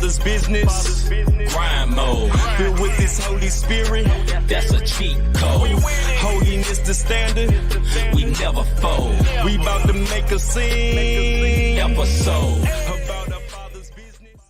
Father's business. Grind mode. Filled with this Holy Spirit. That's a cheat code. Holiness the standard. We never fold. We about to make a scene. Episode. About our Father's business.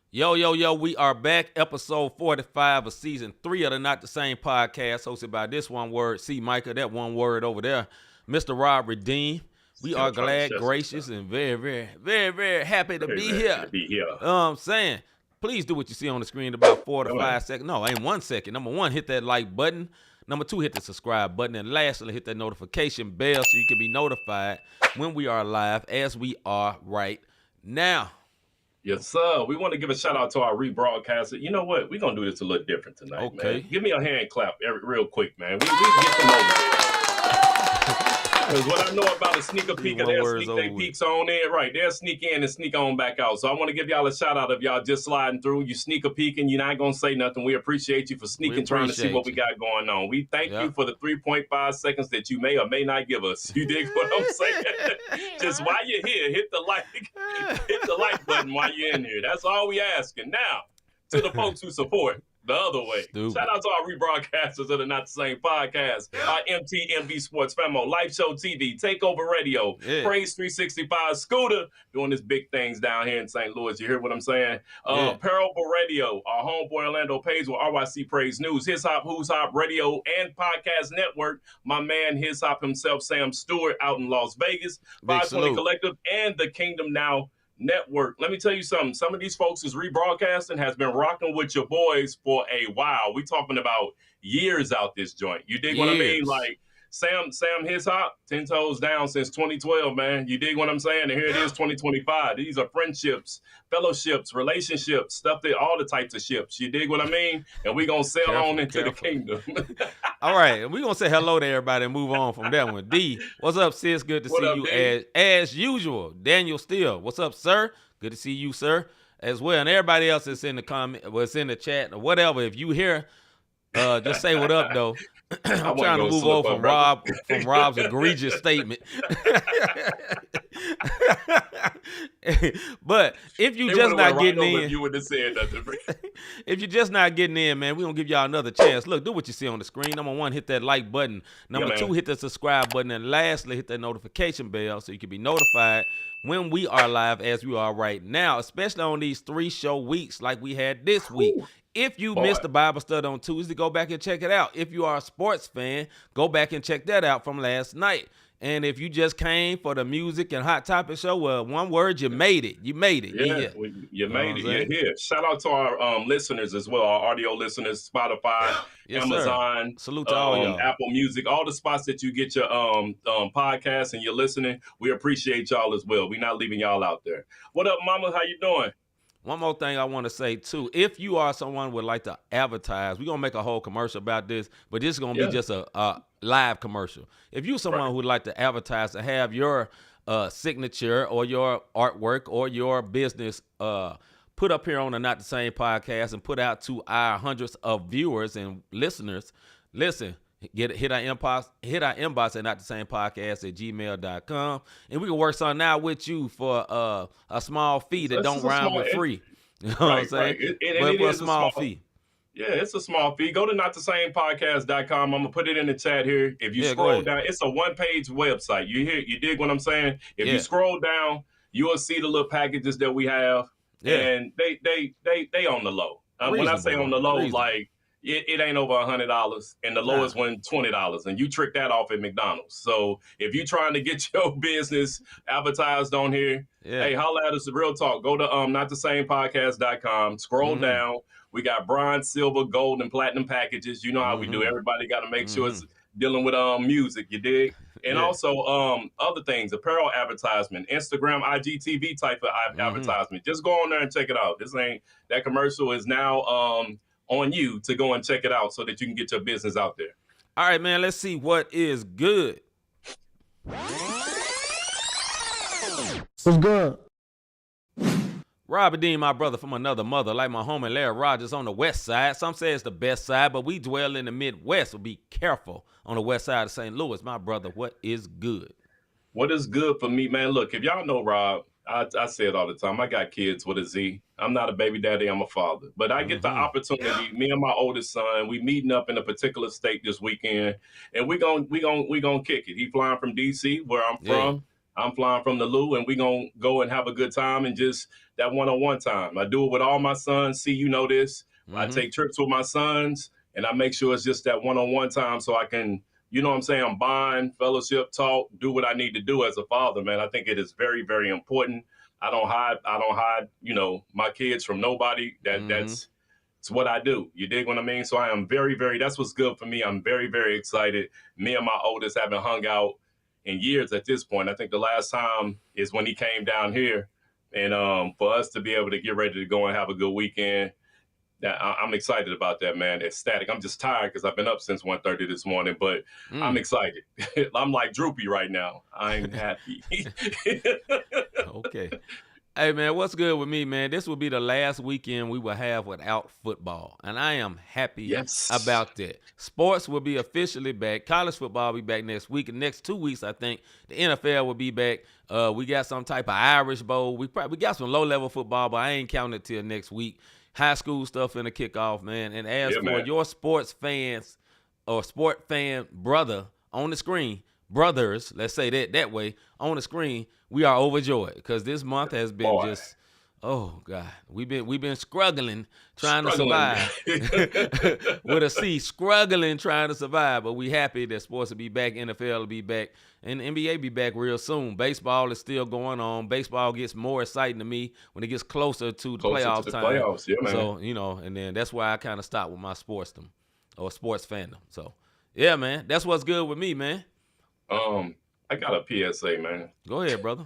Yo, we are back. Episode 45 of season 3 of the Not the Same Podcast, hosted by this one word, C-Micah, that one word over there, Mr. Rob Redeem. We are glad, gracious, and very, very, very, very happy to be here. You know what I'm saying? Please do what you see on the screen about 4 to 5 seconds. No, ain't 1 second. Number 1, hit that like button. Number 2, hit the subscribe button. And lastly, hit that notification bell so you can be notified when we are live, as we are right now. Yes, sir. We want to give a shout out to our rebroadcaster. You know what? We're going to do this a little different tonight, man. Give me a hand clap real quick, man. We get them over there. Because what I know about a sneaker peeker, they'll sneak their peeks on in. Right, they'll sneak in and sneak on back out. So I want to give y'all a shout out if y'all just sliding through. You sneaker peeking, you're not going to say nothing. We appreciate you for sneaking, trying to see what we got going on. We thank you for the 3.5 seconds that you may or may not give us. You dig what I'm saying? Just while you're here, hit the like button while you're in here. That's all we asking. Now, to the folks who support the other way. Shout out to our rebroadcasters of the Not the Same Podcast, our MTMV Sports Famo, Live Show TV, Takeover Radio, Praise 365, Scooter, doing his big things down here in St. Louis. You hear what I'm saying? Parable Radio, our homeboy Orlando Page with RYC Praise News, His Hop, Who's Hop Radio and Podcast Network, my man His Hop himself, Sam Stewart, out in Las Vegas, 520 Collective, and the Kingdom Now Network. Let me tell you something. Some of these folks is rebroadcasting has been rocking with your boys for a while. We talking about years out this joint. You dig what I mean? Like Sam His Hop, 10 toes down since 2012, man. You dig what I'm saying? And here it is, 2025. These are friendships, fellowships, relationships, stuff that all the types of ships. You dig what I mean? And we gonna sail on into the kingdom. All right, and we're gonna say hello to everybody and move on from that one. D, what's up, sis? Good to see you as usual. Daniel Steele, what's up, sir? Good to see you, sir, as well. And everybody else that's in the comment, was in the chat or whatever. If you here, just say what up though. I'm trying to move over from Rob's egregious statement. But if you just not getting in, you wouldn't have said nothing. If you're just not getting in, man, we're gonna give y'all another chance. Look, do what you see on the screen. Number 1, hit that like button. Number 2, hit the subscribe button. And lastly, hit that notification bell so you can be notified when we are live, as we are right now, especially on these 3 show weeks like we had this week. If you missed the Bible study on Tuesday, go back and check it out. If you are a sports fan, go back and check that out from last night. And if you just came for the music and hot topic show, well, one word, you made it. You made it. You made it. You're here. Shout out to our listeners as well, our audio listeners, Spotify, Amazon, salute to all y'all. Apple Music, all the spots that you get your podcasts and you're listening. We appreciate y'all as well. We're not leaving y'all out there. What up, mama? How you doing? One more thing I want to say, too. If you are someone who would like to advertise, we're going to make a whole commercial about this, but this is going to be just a live commercial. If you're someone who would like to advertise to have your signature or your artwork or your business put up here on the Not the Same Podcast and put out to our hundreds of viewers and listeners, listen. Hit our inbox at notthesamepodcast@gmail.com, and we can work something out with you for a small fee that don't rhyme with free. You know what I'm saying? But for a small fee. Yeah, it's a small fee. Go to notthesamepodcast.com. I'm gonna put it in the chat here. If you scroll down, it's a 1-page website. You dig what I'm saying? If you scroll down, you will see the little packages that we have, and they on the low. When I say on the low, like. It ain't over $100, and the lowest one $20, and you trick that off at McDonald's. So if you're trying to get your business advertised on here, hey, holla at us. Real talk. Go to notthesamepodcast.com. Scroll down. We got bronze, silver, gold, and platinum packages. You know how we do. Everybody got to make sure it's dealing with music. You dig? And also other things, apparel advertisement, Instagram, IGTV type of advertisement. Just go on there and check it out. That commercial is now on you to go and check it out so that you can get your business out there. All right, man, let's see what is good. What's good? Rob Dean, my brother from another mother, like my homie Larry Rogers on the west side. Some say it's the best side, but we dwell in the Midwest, so be careful on the west side of St. Louis. My brother, what is good? What is good for me, man? Look, if y'all know Rob, I say it all the time. I got kids with a Z. I'm not a baby daddy. I'm a father. But I get the opportunity. Me and my oldest son, we meeting up in a particular state this weekend, and we gonna kick it. He flying from DC, where I'm from. I'm flying from the Lou, and we gonna go and have a good time and just that one-on-one time. I do it with all my sons. See, you know this. I take trips with my sons, and I make sure it's just that one-on-one time so I can, you know what I'm saying, bond, fellowship, talk, do what I need to do as a father, man. I think it is very, very important. I don't hide, you know, my kids from nobody. That's what I do. You dig what I mean? So I am very, very, that's what's good for me. I'm very, very excited. Me and my oldest haven't hung out in years at this point. I think the last time is when he came down here. And for us to be able to get ready to go and have a good weekend, I'm excited about that, man. Ecstatic. I'm just tired because I've been up since 1:30 this morning, but I'm excited. I'm like droopy right now. I'm happy. Okay. Hey, man, what's good with me, man? This will be the last weekend we will have without football, and I am happy about that. Sports will be officially back. College football will be back next week. And next 2 weeks, I think, the NFL will be back. We got some type of Irish Bowl. We got some low-level football, but I ain't counting it till next week. High school stuff in the kickoff, man. And as for your sports fans or sport fan brother on the screen, brothers, let's say that way, on the screen, we are overjoyed because this month has been just, oh God, we've been struggling trying to survive with a C, struggling trying to survive. But we happy that sports will be back, NFL will be back, and the NBA be back real soon. Baseball is still going on. Baseball gets more exciting to me when it gets closer to the playoffs time. Playoffs, yeah, man. So, you know, and then that's why I kind of stopped with my sportsdom or sports fandom. So, yeah, man, that's what's good with me, man. I got a PSA, man. Go ahead, brother.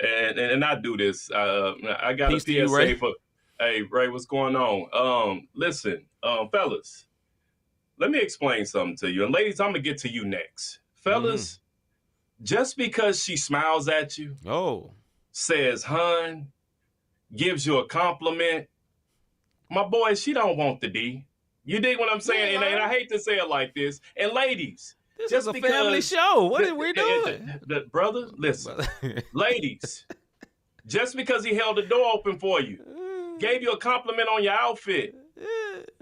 And I do this. I got Peace a to you, PSA Ray. for. Hey, Ray, what's going on? Listen, fellas, let me explain something to you. And ladies, I'm gonna get to you next. Fellas, just because she smiles at you, says hun, gives you a compliment, my boy, she don't want the D. You dig what I'm saying? And I hate to say it like this. And ladies, this is a family show. What are we doing? Brother, listen. Ladies, just because he held the door open for you, gave you a compliment on your outfit,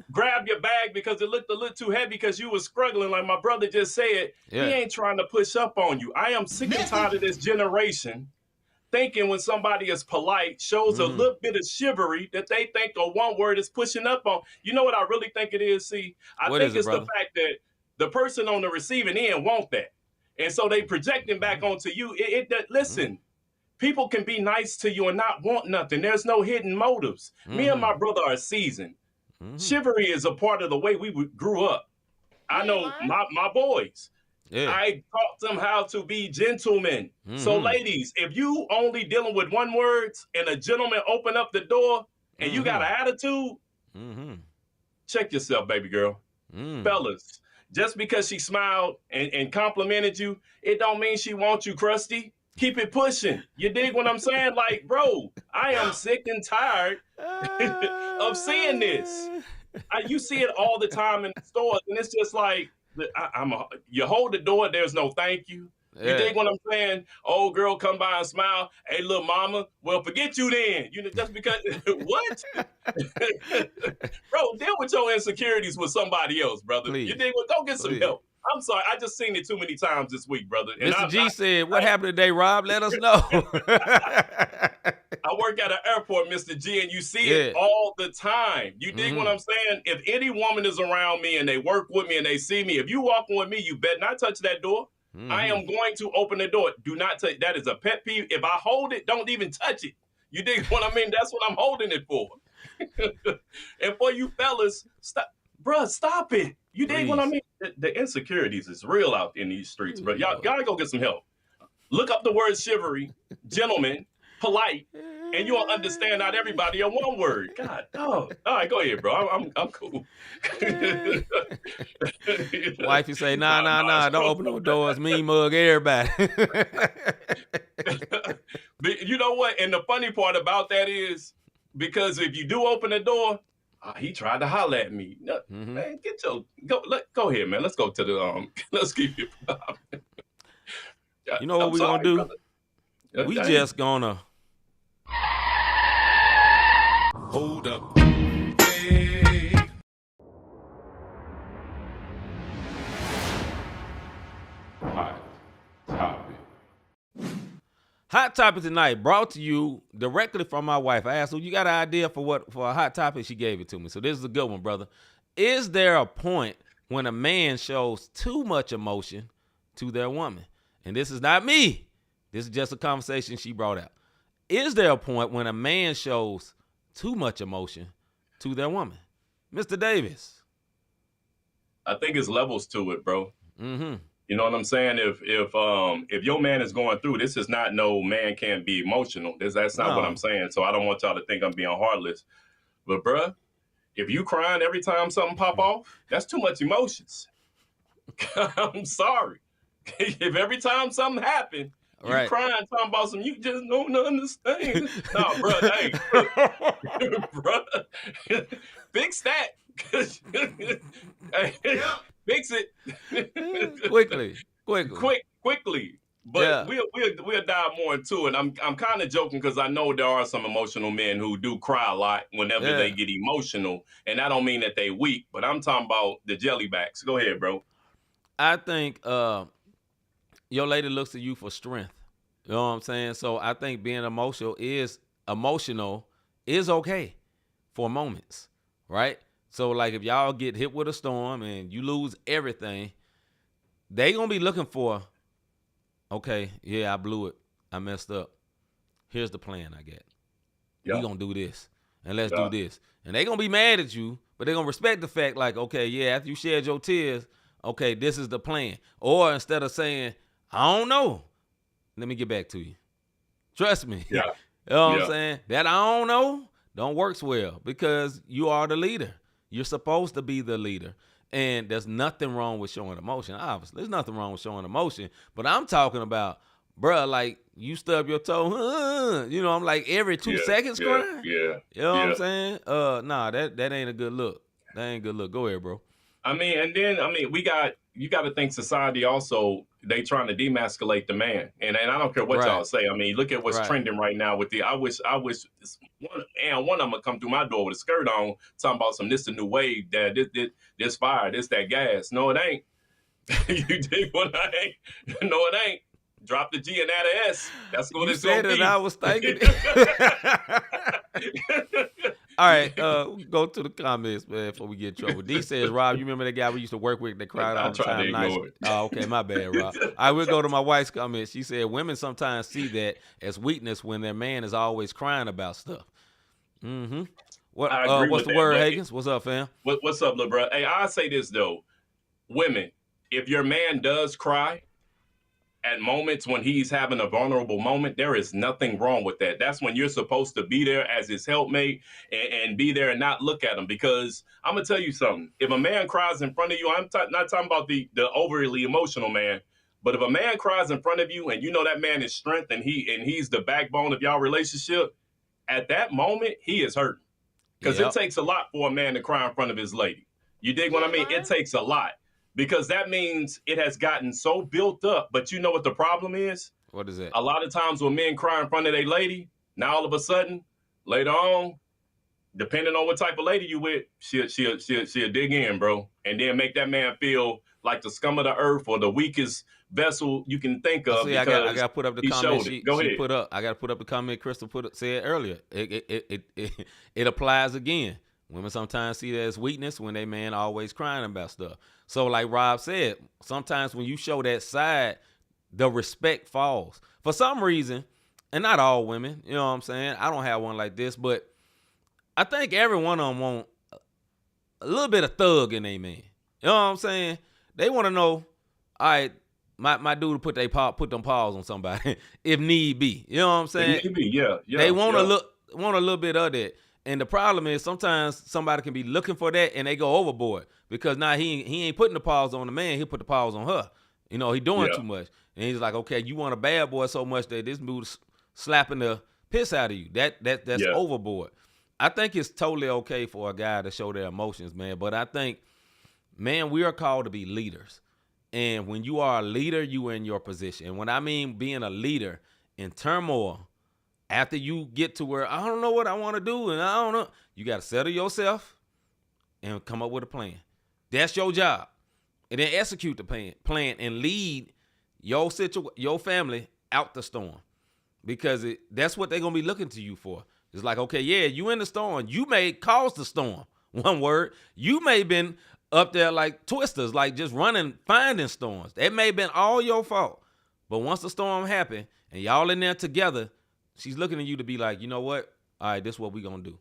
grabbed your bag because it looked a little too heavy because you were struggling, like my brother just said, he ain't trying to push up on you. I am sick and tired of this generation thinking when somebody is polite, shows a little bit of chivalry that they think a one word is pushing up on. You know what I really think it is, see? I think it's the fact that the person on the receiving end want that. And so they projecting back onto you. Listen, people can be nice to you and not want nothing. There's no hidden motives. Me and my brother are seasoned. Chivalry is a part of the way we grew up. I know my boys. I taught them how to be gentlemen. So ladies, if you only dealing with one words and a gentleman open up the door and you got an attitude, check yourself, baby girl. Fellas, just because she smiled and complimented you, it don't mean she wants you, crusty. Keep it pushing. You dig what I'm saying? Like, bro, I am sick and tired of seeing this. You see it all the time in the stores, and it's just like, you hold the door, there's no thank you. You dig what I'm saying? Old girl come by and smile. Hey, little mama, well, forget you then. You know, just because, what? Bro, deal with your insecurities with somebody else, brother. Please. You dig what? Go get some help. I'm sorry, I just seen it too many times this week, brother. And Mr. G said, what happened today, Rob? Let us know. I work at an airport, Mr. G, and you see it all the time. You dig what I'm saying? If any woman is around me and they work with me and they see me, if you walking with me, you better not touch that door. I am going to open the door. Do not touch. That is a pet peeve. If I hold it, don't even touch it. You dig what I mean? That's what I'm holding it for. And for you fellas, stop. Bruh, stop it. You dig what I mean? The insecurities is real out in these streets, bro. Y'all gotta go get some help. Look up the word chivalry, gentleman, polite, and you'll understand not everybody are one word. God, dog. All right, go ahead, bro. I'm cool. Wifey say, nah, don't open no doors. Mean mug everybody. But you know what? And the funny part about that is, because if you do open the door, he tried to holler at me. No, man, go ahead, man. Let's go to the let's keep it. You know what we're gonna do? Brother. We just gonna Hold up. Hey. Hot topic. Hot topic tonight brought to you directly from my wife. I asked her, you got an idea for a hot topic? She gave it to me. So this is a good one, brother. Is there a point when a man shows too much emotion to their woman? And this is not me. This is just a conversation she brought out. Is there a point when a man shows too much emotion to their woman? Mr. Davis. I think it's levels to it, bro. Mm-hmm. You know what I'm saying? If your man is going through, this is not no man can't be emotional. That's not what I'm saying. So I don't want y'all to think I'm being heartless. But bruh, if you crying every time something pop off, that's too much emotions. I'm sorry. If every time something happen, you crying talking about some, you just don't understand. No, bro, hey, bro, fix that. Hey, fix it quickly. But we'll dive more into it. I'm kind of joking because I know there are some emotional men who do cry a lot whenever they get emotional, and I don't mean that they weak, but I'm talking about the jellybacks. Go ahead, bro. I think your lady looks to you for strength. You know what I'm saying? So I think being emotional is okay for moments, right? So like if y'all get hit with a storm and you lose everything, they gonna be looking for, okay, yeah, I blew it, I messed up. Here's the plan I got. We gonna do this and let's do this. And they gonna be mad at you, but they gonna respect the fact like, okay, yeah, after you shed your tears, okay, this is the plan. Or instead of saying, I don't know, let me get back to you. Trust me. Yeah. You know what I'm saying? That I don't know don't works well because you are the leader. You're supposed to be the leader. And there's nothing wrong with showing emotion. Obviously, there's nothing wrong with showing emotion. But I'm talking about, bruh, like you stub your toe, you know, I'm like every 2 seconds crying. Yeah. You know what I'm saying? Nah, that ain't a good look. That ain't a good look. Go ahead, bro. I mean, and then you got to think society also, they trying to demasculate the man. And I don't care what y'all say. I mean, look at what's trending right now with I wish one of them would come through my door with a skirt on, talking about this the new wave, that this fire, this that gas. No, it ain't. You dig what I ain't? No, it ain't. Drop the G and add an S. That's what it's going to be. You said it, I was thinking. All right, go to the comments, man, before we get in trouble. D says, Rob, you remember that guy we used to work with that cried all the time? Nice. Oh, okay, my bad, Rob. I will go to my wife's comment. She said, women sometimes see that as weakness when their man is always crying about stuff. Mm-hmm. What's the word, Higgins? What's up, fam? What's up, little bro? Hey, I say this, though. Women, if your man does cry at moments when he's having a vulnerable moment, there is nothing wrong with that. That's when you're supposed to be there as his helpmate and be there and not look at him. Because I'm going to tell you something. If a man cries in front of you, I'm not talking about the overly emotional man, but if a man cries in front of you and you know that man is strength and he's the backbone of y'all relationship, at that moment, he is hurting. Because it takes a lot for a man to cry in front of his lady. You dig what I mean? It takes a lot. Because that means it has gotten so built up. But you know what the problem is? What is it? A lot of times when men cry in front of their lady, now all of a sudden, later on, depending on what type of lady you with, she'll dig in, bro. And then make that man feel like the scum of the earth or the weakest vessel you can think of. See, I got to put up the comment she ahead. Put up. I got to put up the comment Crystal said earlier. It applies again. Women sometimes see that as weakness when they man always crying about stuff. So like Rob said, sometimes when you show that side, the respect falls. For some reason, and not all women, you know what I'm saying? I don't have one like this, but I think every one of them want a little bit of thug in their man. You know what I'm saying? They want to know, all right, my dude put them paws on somebody if need be. You know what I'm saying? If need be, yeah. They want a little bit of that. And the problem is sometimes somebody can be looking for that and they go overboard because now he ain't putting the paws on the man, he'll put the paws on her. You know, he doing too much. And he's like, okay, you want a bad boy so much that this dude's slapping the piss out of you. That's overboard. I think it's totally okay for a guy to show their emotions, man. But I think, man, we are called to be leaders. And when you are a leader, you are in your position. And when I mean being a leader in turmoil, after you get to where I don't know what I want to do and I don't know, you got to settle yourself and come up with a plan. That's your job. And then execute the plan and lead your family out the storm. Because that's what they're going to be looking to you for. It's like, okay, yeah, you in the storm. You may cause the storm. One word. You may have been up there like twisters, like just running, finding storms. That may have been all your fault. But once the storm happened and y'all in there together, she's looking at you to be like, you know what? All right, this is what we going to do.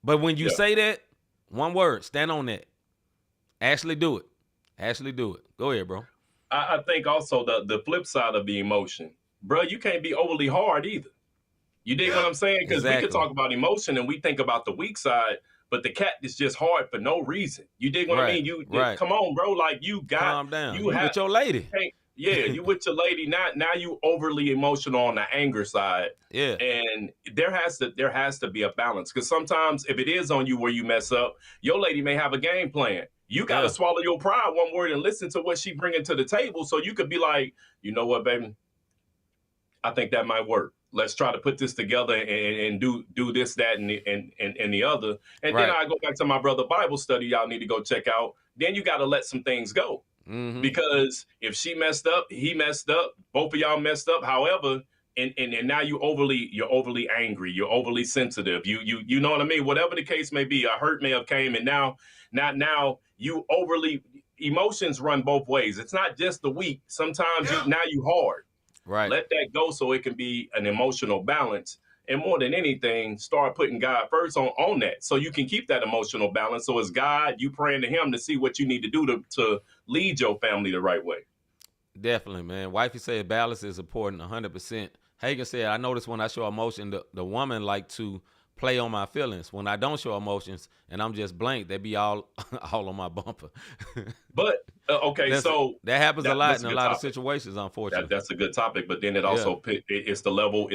But when you say that, one word, stand on that. Actually do it. Actually do it. Go ahead, bro. I think also the flip side of the emotion, bro, you can't be overly hard either. You dig what I'm saying? Because we could talk about emotion and we think about the weak side, but the cat is just hard for no reason. You dig what I mean? You come on, bro. Like you got calm down. You with your lady. You with your lady. Now you overly emotional on the anger side. Yeah. And there has to be a balance. Because sometimes if it is on you where you mess up, your lady may have a game plan. You got to swallow your pride, one word, and listen to what she bringing to the table. So you could be like, you know what, baby? I think that might work. Let's try to put this together and do this, that, and the other. And then I go back to my brother Bible study y'all need to go check out. Then you got to let some things go. Mm-hmm. Because if she messed up, he messed up, both of y'all messed up. However, and now you're overly angry, you're overly sensitive. You know what I mean? Whatever the case may be, a hurt may have came, and now you overly, emotions run both ways. It's not just the weak. Sometimes now you hard. Right. Let that go so it can be an emotional balance. And more than anything, start putting God first on that so you can keep that emotional balance. So as God, you praying to him to see what you need to do to lead your family the right way. Definitely, man. Wifey said balance is important 100%. Hagen said, I notice when I show emotion, the woman like to play on my feelings. When I don't show emotions and I'm just blank, they be all on my bumper. But so that happens a lot in a lot of situations, unfortunately. That's a good topic, but then it also it's the level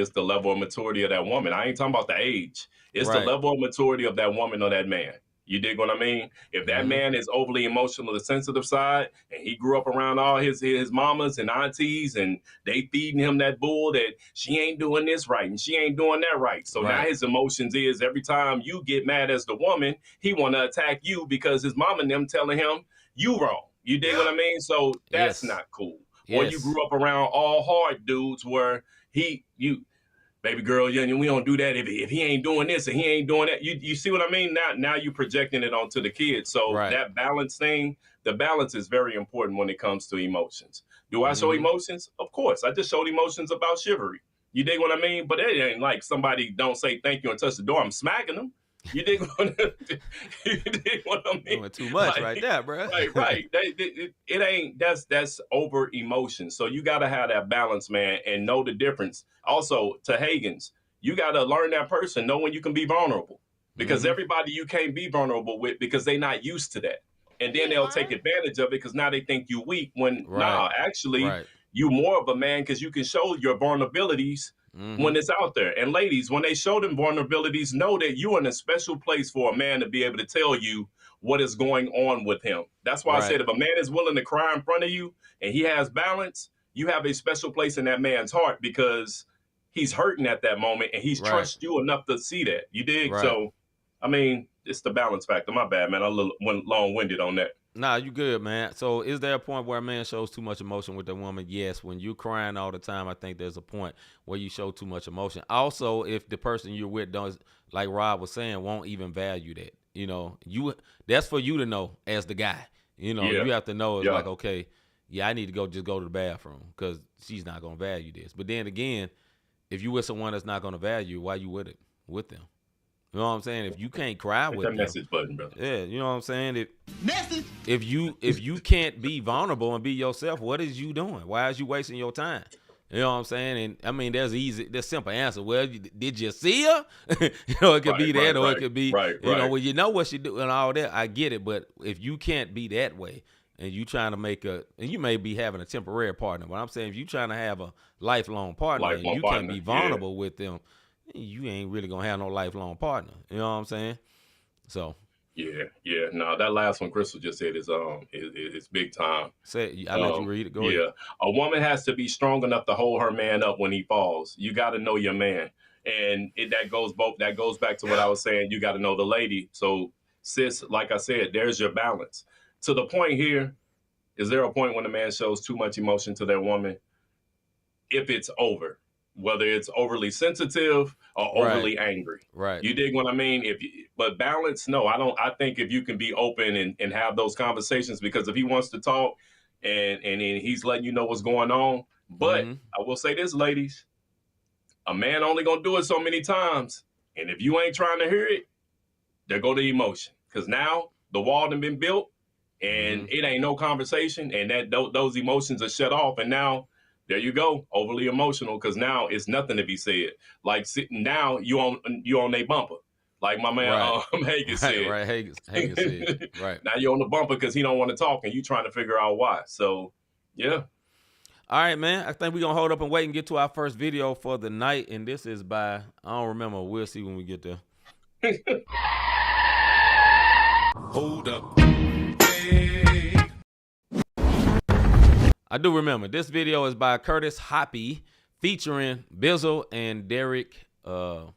of maturity of that woman. I ain't talking about the age. It's the level of maturity of that woman or that man. You dig what I mean? If that man is overly emotional, the sensitive side, and he grew up around all his mamas and aunties, and they feeding him that bull that she ain't doing this right and she ain't doing that right. So now his emotions is every time you get mad as the woman, he want to attack you because his mama and them telling him you wrong. You dig what I mean? So that's not cool. Or you grew up around all hard dudes where baby girl, we don't do that if he ain't doing this and he ain't doing that. You see what I mean? Now you projecting it onto the kids. So that balance thing, the balance is very important when it comes to emotions. Do I show emotions? Of course. I just showed emotions about chivalry. You dig what I mean? But it ain't like somebody don't say thank you and touch the door. I'm smacking them. You dig what I mean? Doing too much right there, bro. Right. It ain't, that's over emotion. So you got to have that balance, man, and know the difference. Also, to Hagen's, you got to learn that person, know when you can be vulnerable. Because everybody you can't be vulnerable with because they not used to that. And then they'll take advantage of it because now they think you weak when, you more of a man because you can show your vulnerabilities when it's out there. And ladies, when they show them vulnerabilities, know that you're in a special place for a man to be able to tell you what is going on with him. That's why I said if a man is willing to cry in front of you and he has balance, you have a special place in that man's heart because he's hurting at that moment and he's trust you enough to see that. You dig? So, I mean, it's the balance factor. My bad, man. I went long-winded on that. Nah, you good, man. So is there a point where a man shows too much emotion with a woman? Yes. When you're crying all the time, I think there's a point where you show too much emotion. Also, if the person you're with don't, like Rob was saying, won't even value that. You know, that's for you to know as the guy. You know, you have to know it's like, okay, I need to just go to the bathroom because she's not going to value this. But then again, if you with someone that's not going to value, why you with them? You know what I'm saying? If you can't cry with them, message button, brother. Yeah, you know what I'm saying? If you can't be vulnerable and be yourself, what is you doing? Why is you wasting your time? You know what I'm saying? And I mean, there's simple answer. Well, did you see her? You know, it could be that, or it could be, you know, well, you know what she do and all that. I get it, but if you can't be that way, and you trying to and you may be having a temporary partner, but I'm saying if you trying to have a lifelong partner, and you can't be vulnerable with them, you ain't really gonna have no lifelong partner. You know what I'm saying? So Yeah. No, that last one Crystal just said is big time. I let you read it. Go ahead. Yeah, a woman has to be strong enough to hold her man up when he falls. You got to know your man, and that goes back to what I was saying. You got to know the lady. So, sis, like I said, there's your balance. To the point here, is there a point when a man shows too much emotion to their woman? If it's over, whether it's overly sensitive or overly angry. Right. You dig what I mean? But balance, no, I don't. I think if you can be open and have those conversations, because if he wants to talk and he's letting you know what's going on. But I will say this, ladies, a man only gonna do it so many times. And if you ain't trying to hear it, there go the emotion. Because now the wall done been built and it ain't no conversation, and those emotions are shut off. And now there you go, overly emotional, because now it's nothing to be said. Like now you on a bumper, like my man Hagen said. Right, Hagen said. Right. Now you're on the bumper because he don't want to talk, and you trying to figure out why. So, yeah. All right, man. I think we're going to hold up and wait and get to our first video for the night. And this is by, I don't remember. We'll see when we get there. Hold up. Hey. I do remember. This video is by Curtis Hoppy featuring Bizzle and Derek. Some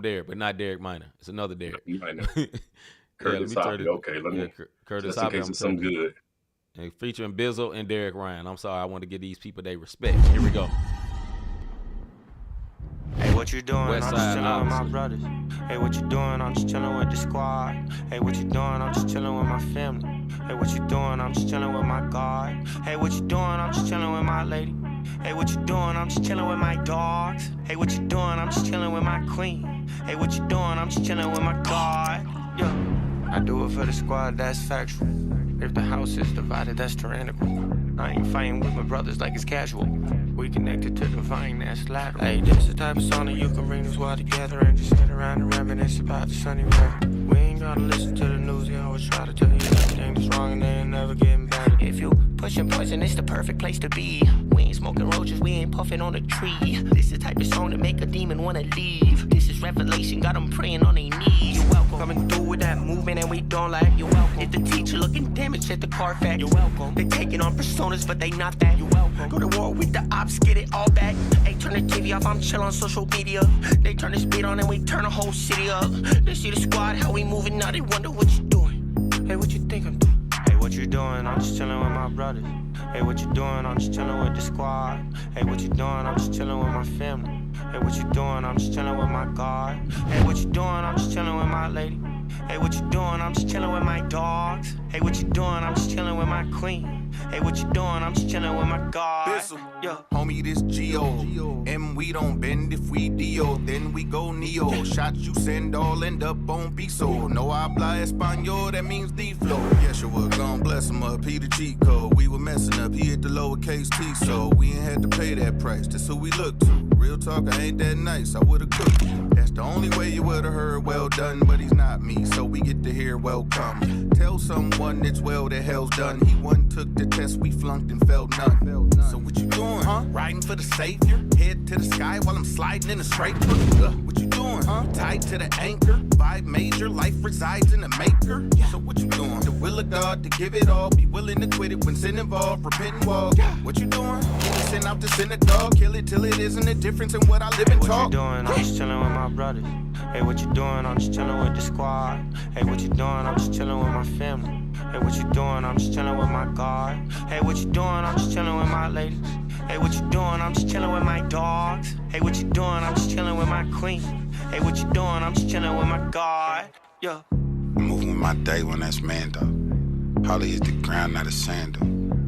Derek, but not Derek Minor. It's another Derek. Minor. Curtis Hoppy. Okay, let me. Curtis Hoppy. Just in case it's some good. And featuring Bizzle and Derek Ryan. I'm sorry, I want to give these people their respect. Here we go. Hey, what you doing? West I'm Side, just chilling with my brothers. Hey, what you doing? I'm just chilling with the squad. Hey, what you doing? I'm just chilling with my family. Hey, what you doing? I'm just chilling with my God. Hey, what you doing? I'm just chilling with my lady. Hey, what you doing? I'm just chilling with my dogs. Hey, what you doing? I'm just chilling with my queen. Hey, what you doing? I'm just chilling with my God. Yeah, I do it for the squad, that's factual. If the house is divided, that's tyrannical. I ain't fighting with my brothers like it's casual. We connected to divine, that's lateral. Hey, this the type of song that you can bring this world together and just sit around and reminisce about the sunny weather. We ain't gotta listen to the news, they always try to tell you everything that's wrong and they ain't never getting better. If you pushing poison, it's the perfect place to be. We ain't smoking roaches, we ain't puffing on a tree. This the type of song that make a demon wanna leave. This is revelation, got them praying on their knees. You're welcome. Coming through with that movement and we don't like. You're welcome. If the teacher looking damaged at the Carfax, you're welcome. They taking on personas, but they not that. You're welcome. Go to war with the ops, get it all back. Hey, turn the TV off, I'm chill on social media. They turn the speed on and we turn the whole city up. They see the squad, how we moving, now they wonder what you doing. Hey, what you think I'm doing? Hey, what you doing? I'm just chilling with my brothers. Hey, what you doing? I'm just chilling with the squad. Hey, what you doing? I'm just chilling with my family. Hey, what you doing? I'm just chilling with my God. Hey, what you doing? I'm just chilling with my lady. Hey, what you doing? I'm just chilling with my dogs. Hey, what you doing? I'm just chilling with my queen. Hey, what you doing? I'm just chilling with my God. Bizzle, yeah. Homie, this Geo. And we don't bend if we Dio, then we go Neo. Shots you send all end up on piso. No habla español, that means the flow. Yes, you were gon' bless him up, he the cheat code. We were messing up, he hit the lowercase T, so we ain't had to pay that price. That's who we look to. Real talk, I ain't that nice, I would've cooked you. That's the only way you would've heard well done, but he's not me, so we get to hear welcome. Tell someone it's well the hell's done. He one took the test, we flunked and felt none. So what you doing, huh? Riding for the savior, head to the sky while I'm sliding in a straight. What you doing, huh? Tied to the anchor, vibe major, life resides in the maker. So what you doing? The will of God to give it all, be willing to quit it when sin involved, repent and walk. What you doing? Send out the synagogue, kill it till it isn't a difference in what I live and talk. What you doing? I'm just chilling with my brothers. Hey, what you doing? I'm just chilling with the squad. Hey, what you doing? I'm just chilling with my family. Hey, what you doing? I'm just chilling with my God. Hey, what you doing? I'm just chilling with my lady. Hey, what you doing? I'm just chilling with my dogs. Hey, what you doing? I'm just chilling with my queen. Hey, what you doing? I'm just chilling with my God. Yeah. I'm moving with my day when that's Mando. Holly is the ground, not a sandal.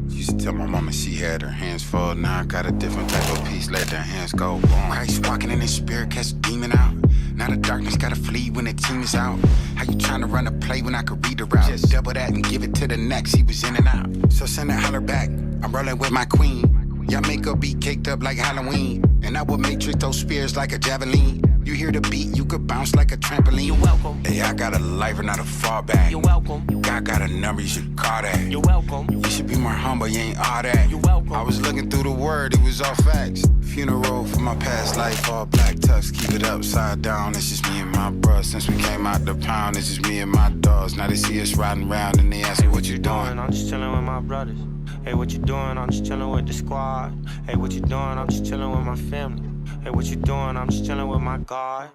Used to tell my mama she had her hands full. Now I got a different type of peace, let their hands go. Boom. Christ walking in his spirit, catch a demon out. Now the darkness gotta flee when the team is out. How you trying to run a play when I could read the route? Just double that and give it to the next, he was in and out. So send that holler back, I'm rolling with my queen. Y'all makeup be caked up like Halloween. And I would matrix those spears like a javelin. You hear the beat, you could bounce like a trampoline. You're welcome. Hey, I got a lifer, not a fallback. You're welcome. God got a number, you should call that. You're welcome. You should be more humble, you ain't all that. You're welcome. I was looking through the word, it was all facts. Funeral for my past life, all black tux, keep it upside down. It's just me and my bruh. Since we came out the pound, it's just me and my dogs. Now they see us riding around and they ask me what you doing. I'm just chilling with my brothers. Hey, what you doing? I'm just chilling with the squad. Hey, what you doing? I'm just chilling with my family. Hey, what you doing? I'm just chilling with my God.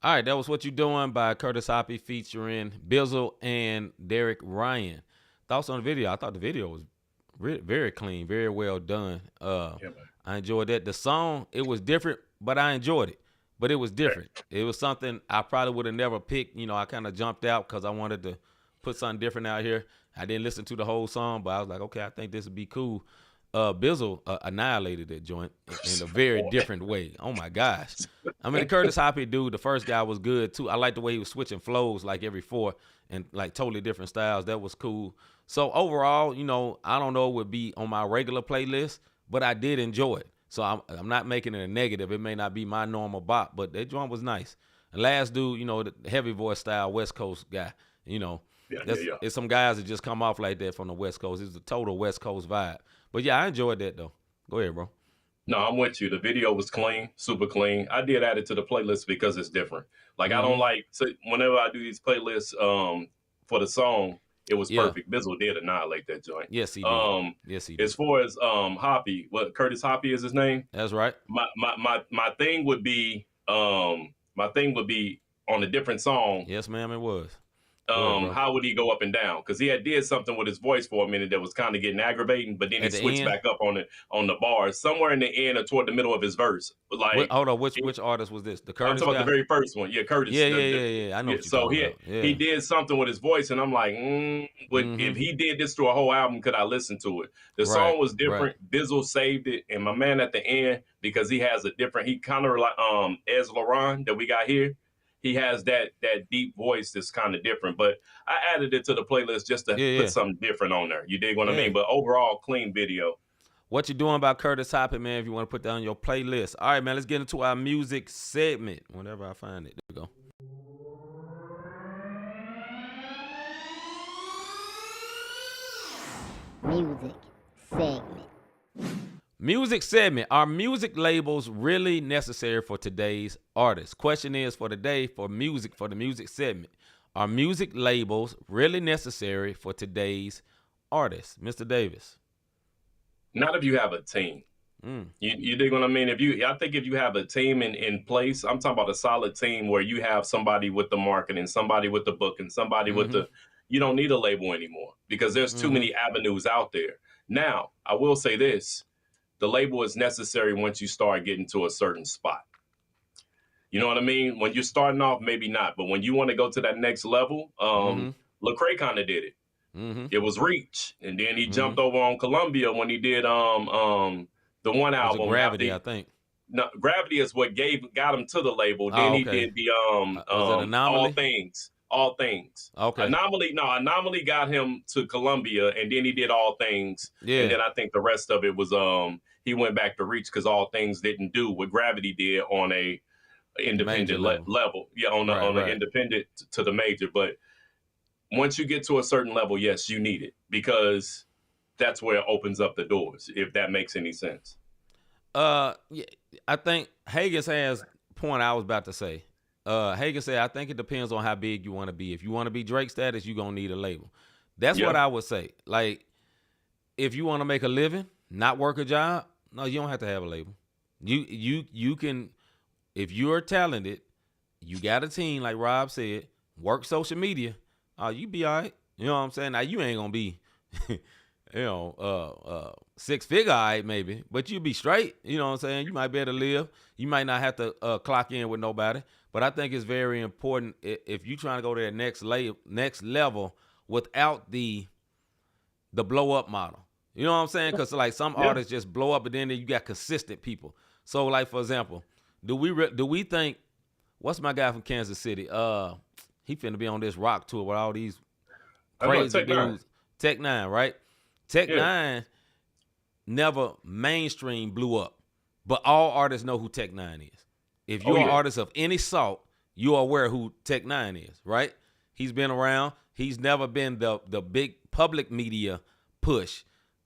All right, that was What You Doing by Curtis Hoppy featuring Bizzle and Derek Ryan. Thoughts on the video? I thought the video was very clean, very well done. I enjoyed that. The song, it was different, but I enjoyed it. But it was different. It was something I probably would have never picked. You know, I kind of jumped out because I wanted to put something different out here. I didn't listen to the whole song, but I was like, okay, I think this would be cool. Bizzle annihilated that joint in a very different way. Oh my gosh. I mean, the Curtis Hoppy dude, the first guy was good too. I like the way he was switching flows like every four and like totally different styles. That was cool. So overall, you know, I don't know it would be on my regular playlist, but I did enjoy it. So I'm not making it a negative. It may not be my normal bop, but that joint was nice. And last dude, you know, the heavy voice style West Coast guy, you know. It's some guys that just come off like that from the West Coast. It's a total West Coast vibe. But yeah, I enjoyed that though. Go ahead, bro. No, I'm with you. The video was clean, super clean. I did add it to the playlist because it's different. Like I don't like whenever I do these playlists for the song, it was perfect. Bizzle did annihilate that joint. Yes, he did. Yes, he did. As far as Hoppy, Curtis Hoppy is his name? That's right. My thing would be on a different song. Yes, ma'am, it was. How would he go up and down? Because he had did something with his voice for a minute that was kind of getting aggravating, but then he switched back up on the bars somewhere in the end or toward the middle of his verse. Like, hold on, which artist was this? The Curtis? I'm talking about the very first one. Yeah, Curtis. Yeah. I know. So he did something with his voice, and I'm like, if he did this to a whole album, could I listen to it? The song was different. Right. Bizzle saved it, and my man at the end, because he has a different. He kind of like Ez Laurent that we got here. He has that deep voice that's kind of different, but I added it to the playlist just to put something different on there. You dig what I mean? But overall, clean video. What you doing about Curtis Hoppy, man, if you want to put that on your playlist. All right, man, let's get into our music segment. Whenever I find it. There we go. Music segment. Music segment. Are music labels really necessary for today's artists? Question is for today for the music segment. Are music labels really necessary for today's artists? Mr. Davis. Not if you have a team. You dig what I mean? I think if you have a team in place, I'm talking about a solid team where you have somebody with the marketing, somebody with the booking, somebody with you don't need a label anymore because there's too many avenues out there. Now, I will say this. The label is necessary once you start getting to a certain spot. You know what I mean? When you're starting off, maybe not. But when you want to go to that next level, Lecrae kind of did it. It was Reach. And then he jumped over on Columbia when he did the one album. Gravity, I think. No, Gravity is what got him to the label. Then he did the All Things. Okay. Anomaly got him to Columbia, and then he did All Things. Yeah. And then I think the rest of it was he went back to Reach because All Things didn't do what Gravity did on a independent level. Yeah, on an independent to the major. But once you get to a certain level, yes, you need it because that's where it opens up the doors, if that makes any sense. Yeah, I think Hagen has point I was about to say. Hagen said, I think it depends on how big you want to be. If you want to be Drake status, you're going to need a label. That's what I would say. Like, if you want to make a living, not work a job, no, you don't have to have a label. You can, if you're talented, you got a team, like Rob said, work social media, you be all right. You know what I'm saying? Now, you ain't going to be, six-figure all right maybe, but you be straight. You know what I'm saying? You might be able to live. You might not have to clock in with nobody. But I think it's very important if you're trying to go to that next level without the blow up model. You know what I'm saying? Because like some artists just blow up, and then you got consistent people. So like for example, do we think what's my guy from Kansas City? He finna be on this rock tour with all these crazy dudes. Tech Nine, right? Tech Nine never mainstream blew up. But all artists know who Tech Nine is. If you're an artist of any sort, you are aware who Tech Nine is, right? He's been around. He's never been the big public media push,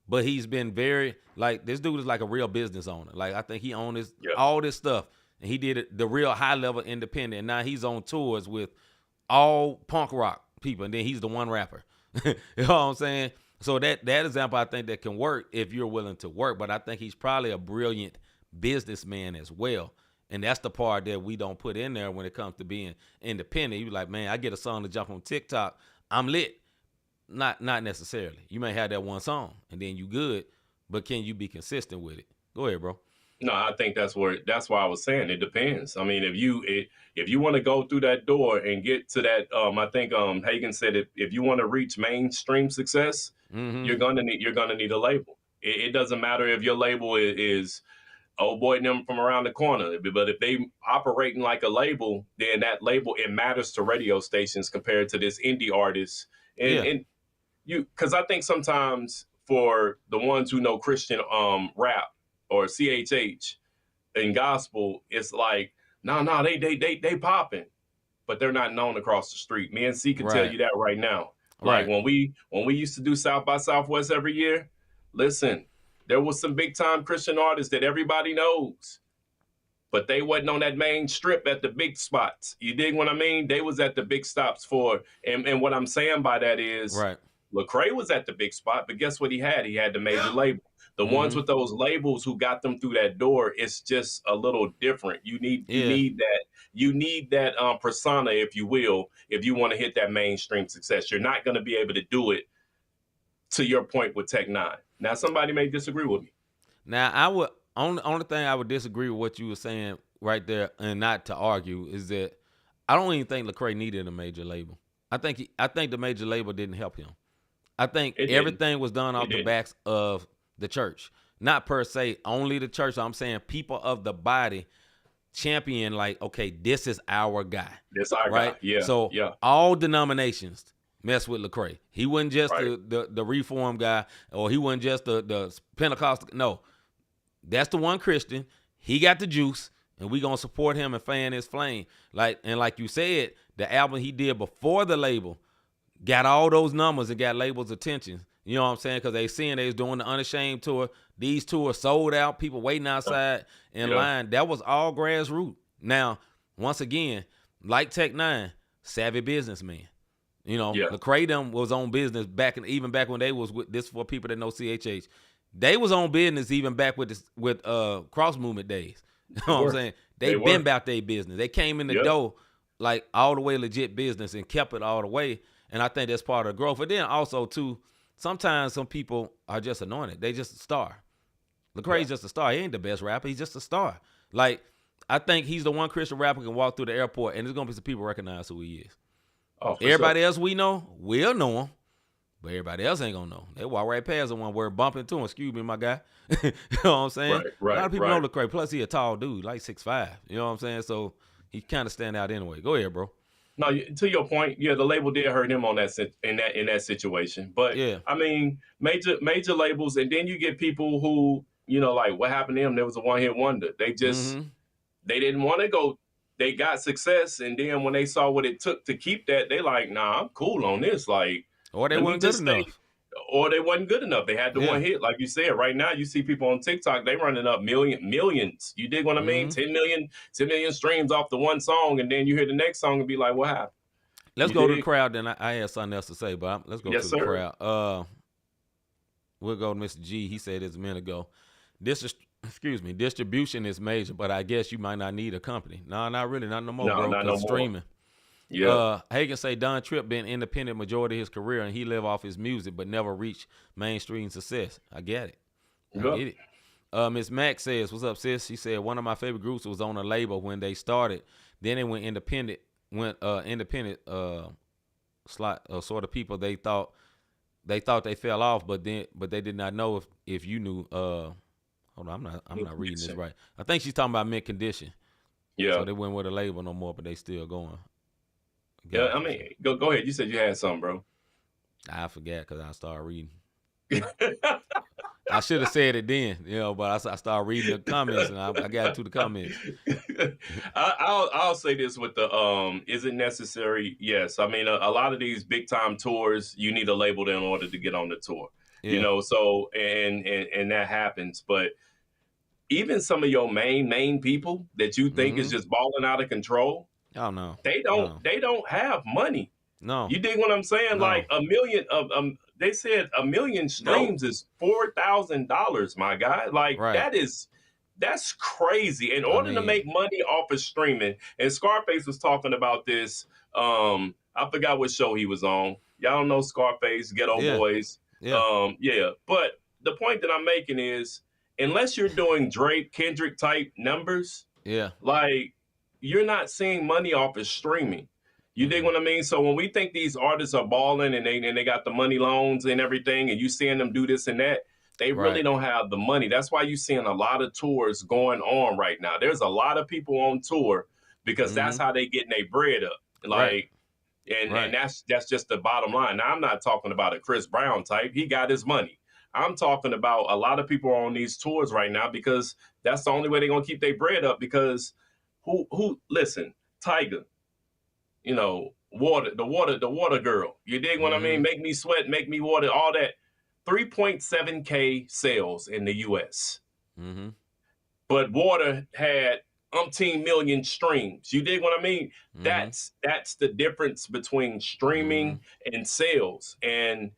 but he's been very, like, this dude is like a real business owner. Like, I think he owns all this stuff, and he did it the real high level independent. And now he's on tours with all punk rock people, and then he's the one rapper. You know what I'm saying? So that example, I think that can work if you're willing to work. But I think he's probably a brilliant businessman as well. And that's the part that we don't put in there when it comes to being independent. You're like, man, I get a song to jump on TikTok, I'm lit. Not necessarily. You may have that one song, and then you good, but can you be consistent with it? Go ahead, bro. No, I think that's why I was saying it depends. I mean, if you want to go through that door and get to that, I think Hagen said if you want to reach mainstream success, you're gonna need a label. It doesn't matter if your label is old boy and them from around the corner, but if they operating like a label, then that label, it matters to radio stations compared to this indie artist. And you, because I think sometimes for the ones who know Christian rap or CHH and gospel, it's like, no, they popping, but they're not known across the street. Me and C can tell you that right now. Like when we used to do South by Southwest every year, listen, there was some big time Christian artists that everybody knows, but they wasn't on that main strip at the big spots. You dig what I mean? They was at the big stops and what I'm saying by that is, Lecrae was at the big spot, but guess what he had? He had the major label. The ones with those labels who got them through that door, it's just a little different. You need that persona, if you will, if you want to hit that mainstream success. You're not going to be able to do it, to your point, with Tech Nine. Now, somebody may disagree with me. Now, only thing I would disagree with what you were saying right there, and not to argue, is that I don't even think Lecrae needed a major label. I think the major label didn't help him. I think everything was done off the backs of the church, not per se only the church. I'm saying people of the body champion, like, okay, this is our guy. This our guy. Yeah. So all denominations mess with Lecrae. He wasn't just the Reform guy, or he wasn't just the Pentecostal. No, that's the one Christian. He got the juice, and we gonna support him and fan his flame. Like you said, the album he did before the label got all those numbers and got labels' attention. You know what I'm saying? Because they seeing they was doing the Unashamed tour. These tours sold out. People waiting outside in line. That was all grassroots. Now, once again, like Tech Nine, savvy businessman. You know, Lecrae them was on business even back when they was with this, for people that know CHH. They was on business even back with Cross Movement days. You know what I'm saying? They been about their business. They came in the door like all the way legit business and kept it all the way. And I think that's part of the growth. But then also too, sometimes some people are just anointed. They just a star. Lecrae's just a star. He ain't the best rapper. He's just a star. Like, I think he's the one Christian rapper who can walk through the airport and there's gonna be some people recognize who he is. Oh, everybody else we know, we'll know him, but everybody else ain't gonna know. They walk right past the one word, bump into him. Excuse me, my guy. You know what I'm saying? A lot of people know Lecrae. Plus, he a tall dude, like 6'5". You know what I'm saying? So he kind of stand out anyway. Go ahead, bro. No, to your point, the label did hurt him on in that situation. But I mean, major labels, and then you get people who, like what happened to him. There was a one-hit wonder. They just they didn't want to go. They got success, and then when they saw what it took to keep that, they like, nah, I'm cool on this. Like, or they weren't good enough. Or they wasn't good enough. They had the one hit, like you said. Right now, you see people on TikTok, they running up millions. You dig what I mean? 10 million streams off the one song, and then you hear the next song and be like, what happened? Let's go to the crowd. Then I had something else to say, but let's go to the crowd. We'll go to Mr. G. He said this a minute ago. Distribution is major, but I guess you might not need a company. No, not really, not no more, bro. Not no streaming. Yeah. Hagen say Don Tripp been independent majority of his career, and he live off his music, but never reached mainstream success. I get it. I get it. Miss Mac says, "What's up, sis?" She said one of my favorite groups was on a label when they started. Then they went independent. Sort of people they thought they fell off, but they did not know if you knew. Hold on, I'm not reading this right. I think she's talking about Mint Condition. Yeah. So they went with a label no more, but they still going. I mean, go ahead. You said you had something, bro. I forgot because I started reading. I should have said it then, but I started reading the comments and I got to the comments. I'll say this with the is it necessary? Yes. I mean, a lot of these big time tours, you need a label in order to get on the tour. Yeah. So and that happens. But even some of your main people that you think is just balling out of control, oh no, they don't have money. No, you dig what I'm saying? No. Like a million of they said 1 million streams is $4,000, my guy. Like that's crazy. In order to make money off of streaming, and Scarface was talking about this. I forgot what show he was on. Y'all know Scarface, Ghetto Boys. Yeah. But the point that I'm making is, unless you're doing Drake, Kendrick type numbers, like you're not seeing money off of streaming. You dig what I mean? So when we think these artists are balling and they got the money loans and everything, and you seeing them do this and that, they really don't have the money. That's why you're seeing a lot of tours going on right now. There's a lot of people on tour because that's how they getting their bread up. Like, and that's just the bottom line. Now, I'm not talking about a Chris Brown type. He got his money. I'm talking about a lot of people on these tours right now because that's the only way they're gonna keep their bread up. Because listen, Tiger. The water girl. You dig what I mean? Make me sweat, make me water, all that. 3.7K sales in the US. But water had umpteen million streams. You dig what I mean? That's the difference between streaming and sales. And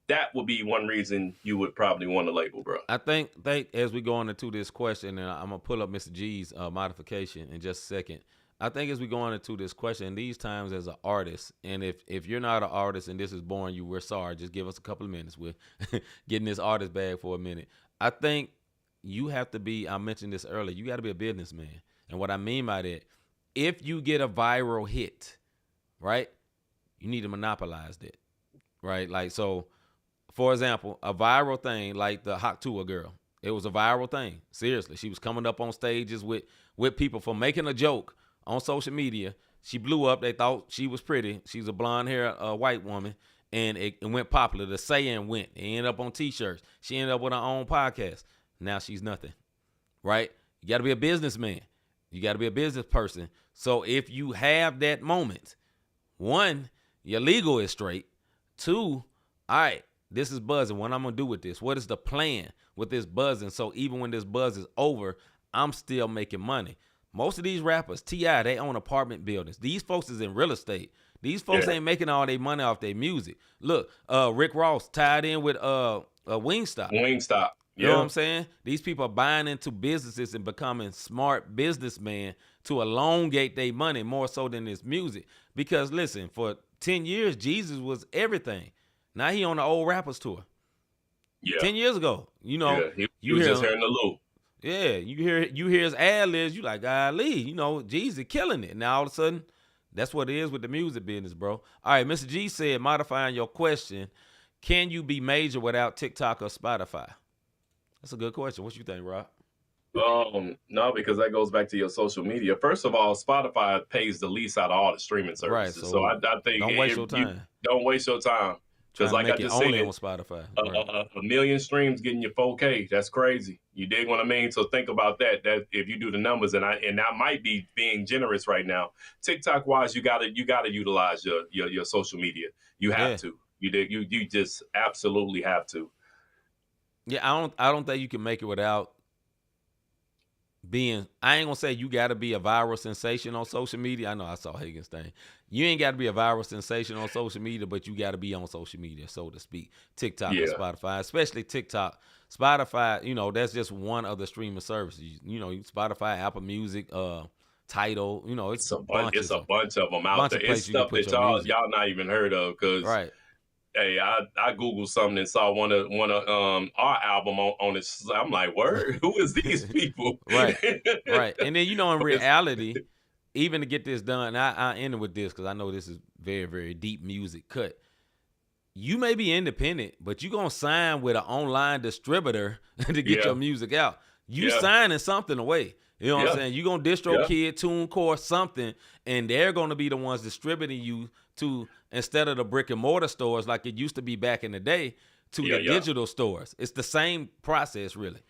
that would be one reason you would probably want to label, bro. I think as we go into this question, and I'm going to pull up Mr. G's modification in just a second. I think as we go into this question, these times as an artist, and if you're not an artist and this is boring you, we're sorry. Just give us a couple of minutes. We're getting this artist bag for a minute. I think you have to be, I mentioned this earlier, you got to be a businessman. And what I mean by that, if you get a viral hit, right, you need to monopolize that, right? Like, so, for example, a viral thing like the Hot Tour girl, it was a viral thing. Seriously, she was coming up on stages with people for making a joke on social media. She blew up. They thought she was pretty. She's a blonde hair white woman, and it went popular. The saying went. It ended up on T-shirts. She ended up with her own podcast. Now she's nothing, right? You got to be a businessman. You got to be a business person. So if you have that moment, one, your legal is straight. Two, all right, this is buzzing. What I'm going to do with this? What is the plan with this buzzing? So even when this buzz is over, I'm still making money. Most of these rappers, T.I., they own apartment buildings. These folks is in real estate. These folks ain't making all their money off their music. Look, Rick Ross tied in with Wingstop. Wingstop. You know what I'm saying? These people are buying into businesses and becoming smart businessmen to elongate their money more so than this music. Because, listen, for 10 years, Jesus was everything. Now he on the old rappers tour. 10 years ago, he was just hearing the loop. Yeah, you hear his ad-libs, you like, golly, Jeezy killing it. Now all of a sudden, that's what it is with the music business, bro. All right, Mr. G said, modifying your question, can you be major without TikTok or Spotify? That's a good question. What you think, Rob? No, because that goes back to your social media. First of all, Spotify pays the least out of all the streaming services. Right, so I think don't waste your time. Don't waste your time. Because like I just said, on Spotify. Right. 1 million streams getting you 4K. That's crazy. You dig what I mean? So think about that. That if you do the numbers, and I might be being generous right now. TikTok wise, you gotta utilize your social media. You have to. You dig? You just absolutely have to. Yeah, I don't think you can make it without being. I ain't gonna say you got to be a viral sensation on social media. I know I saw Higgins thing. You ain't got to be a viral sensation on social media, but you got to be on social media, so to speak. TikTok and Spotify, especially TikTok. Spotify, that's just one of the streaming services. Spotify, Apple Music, Tidal. It's a bunch of them out there. It's stuff that y'all not even heard of. Cause hey, I Googled something and saw one of our album on it. I'm like, word, who is these people? Right. And then in reality, even to get this done, I end with this because I know this is very, very deep music cut. You may be independent, but you're going to sign with an online distributor to get your music out. You signing something away. You know what I'm saying? You're going to DistroKid, TuneCore, something, and they're going to be the ones distributing you to, instead of the brick and mortar stores like it used to be back in the day, to the digital stores. It's the same process, really,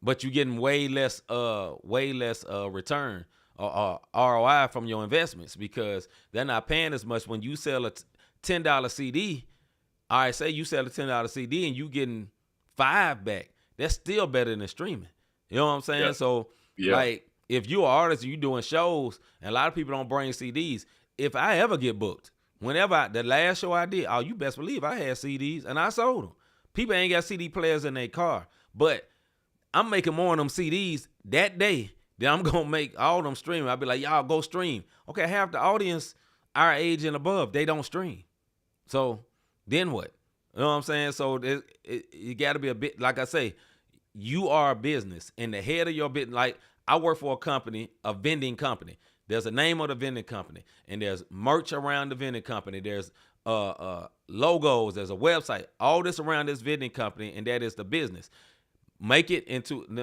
but you're getting way less return or ROI from your investments because they're not paying as much when you sell a $10 CD. All right, say you sell a $10 CD and you getting $5 back. That's still better than streaming. You know what I'm saying? Yeah. So, like, if you're an artist and you're doing shows, and a lot of people don't bring CDs, if I ever get booked, the last show I did, you best believe I had CDs and I sold them. People ain't got CD players in their car, but I'm making more of them CDs that day than I'm going to make all them streaming. I'll be like, y'all go stream. Okay, half the audience our age and above, they don't stream. So then what? You know what I'm saying? So you got to be a bit, like I say, you are a business. And the head of your business, like I work for a company, a vending company. There's a name of the vending company, and there's merch around the vending company. There's logos. There's a website. All this around this vending company, and that is the business. Let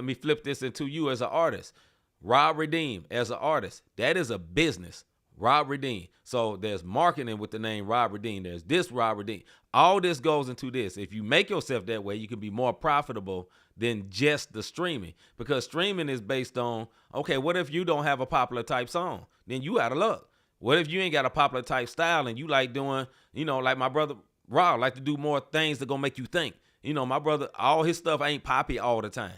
me flip this into you as an artist. Rob Redeem as an artist. That is a business. Rob Redeem. So there's marketing with the name Rob Redeem. There's this Rob Redeem. All this goes into this. If you make yourself that way, you can be more profitable than just the streaming. Because streaming is based on, okay, what if you don't have a popular type song? Then you out of luck. What if you ain't got a popular type style and you like doing, like my brother Rob like to do more things that gonna make you think. My brother, all his stuff ain't poppy all the time,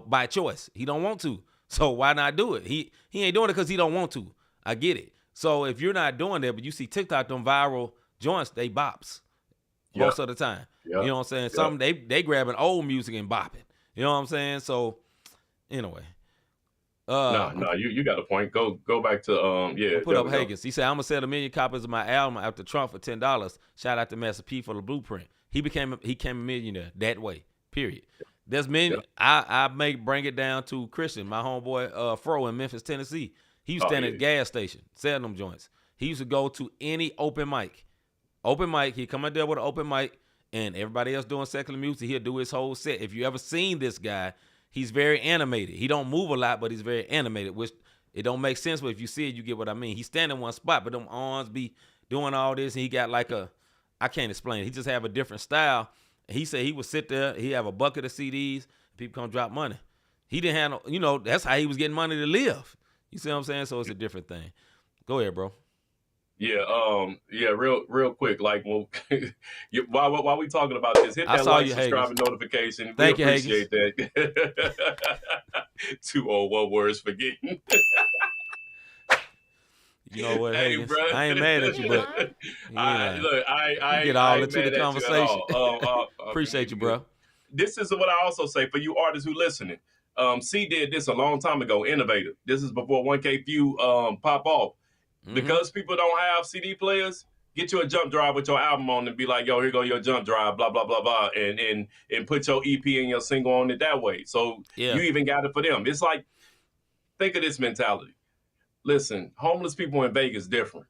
by choice. He don't want to. So why not do it? He ain't doing it because he don't want to. I get it. So if you're not doing that, but you see TikTok, them viral joints, they bops most of the time. You know what I'm saying? Some they grabbing old music and bopping. You know what I'm saying? So anyway. No, you got a point. Go back to Put up Higgins. He said, I'm gonna sell 1 million copies of my album after Trump for $10. Shout out to Master P for the blueprint. He became a millionaire that way. Period. There's many. I may bring it down to Christian, my homeboy Fro in Memphis, Tennessee. He used to stand at the gas station, selling them joints. He used to go to any open mic. He'd come out there with an open mic, and everybody else doing secular music, he'll do his whole set. If you ever seen this guy, he's very animated. He don't move a lot, but he's very animated, which it don't make sense, but if you see it, you get what I mean. He stand in one spot, but them arms be doing all this, and he got like I can't explain it. He just have a different style. He said he would sit there, he have a bucket of CDs, people come drop money. He didn't have that's how he was getting money to live. You see what I'm saying? So it's a different thing. Go ahead, bro. Real quick. Like, while we talking about this, hit that like, subscribe, and notification. Thank you, appreciate that. 201 words for getting. You know what, hey, Higgins? Bro. I ain't mad at you, but I get all into the conversation. Appreciate you, bro. This is what I also say for you artists who listening. C did this a long time ago, innovative. This is before 1K Few pop off. Mm-hmm. Because people don't have CD players, get you a jump drive with your album on and be like, yo, here go your jump drive, blah, blah, blah, blah, and put your EP and your single on it that way. So you even got it for them. It's like, think of this mentality. Listen, homeless people in Vegas different.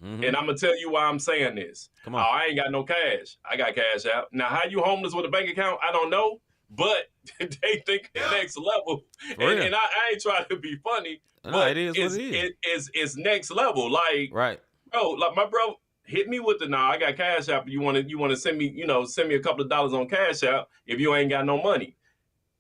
Mm-hmm. And I'm going to tell you why I'm saying this. Come on. I ain't got no cash. I got cash out. Now, how you homeless with a bank account? I don't know. But they think next level. And I ain't trying to be funny. No, but it is what it is. It's next level. Like, right. Bro, like my bro hit me with I got cash out. You want to send me, send me a couple of dollars on cash out if you ain't got no money.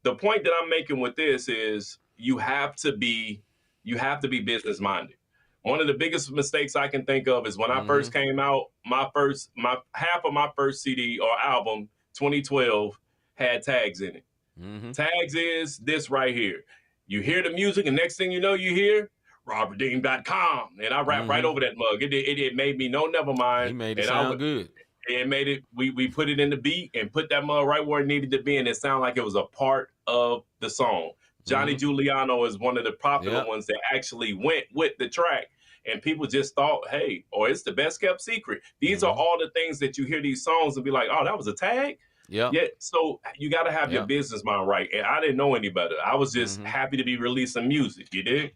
The point that I'm making with this is you have to be business minded. One of the biggest mistakes I can think of is when I first came out, half of my first CD or album, 2012, had tags in it. Mm-hmm. Tags is this right here. You hear the music, and next thing you know, you hear robredeem.com, and I rap right over that mug. It made me never mind. He made it sound good. It made it. We put it in the beat and put that mug right where it needed to be, and it sounded like it was a part of the song. Johnny Giuliano is one of the popular ones that actually went with the track. And people just thought, hey, or it's the best kept secret. These are all the things that you hear these songs and be like, oh, that was a tag? Yeah. So you got to have your business mind right. And I didn't know any better. I was just happy to be releasing music. You dig?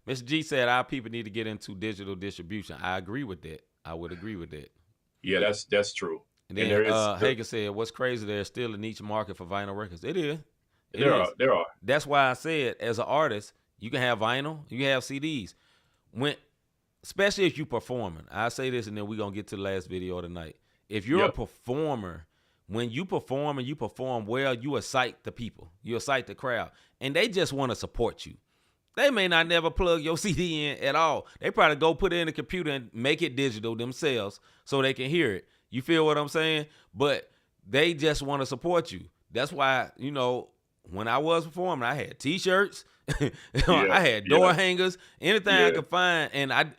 Mr. G said our people need to get into digital distribution. I agree with that. I would agree with that. Yeah, that's true. And then Hagen said, what's crazy, there's still a niche market for vinyl records. It is. There are. That's why I said, as an artist, you can have vinyl, you can have CDs. Especially if you performing. I say this, and then we're going to get to the last video of the night. If you're a performer, when you perform and you perform well, you excite the people. You excite the crowd. And they just want to support you. They may not never plug your CD in at all. They probably go put it in the computer and make it digital themselves so they can hear it. You feel what I'm saying? But they just want to support you. That's why, you know, when I was performing, I had T-shirts. I had door hangers, anything I could find. And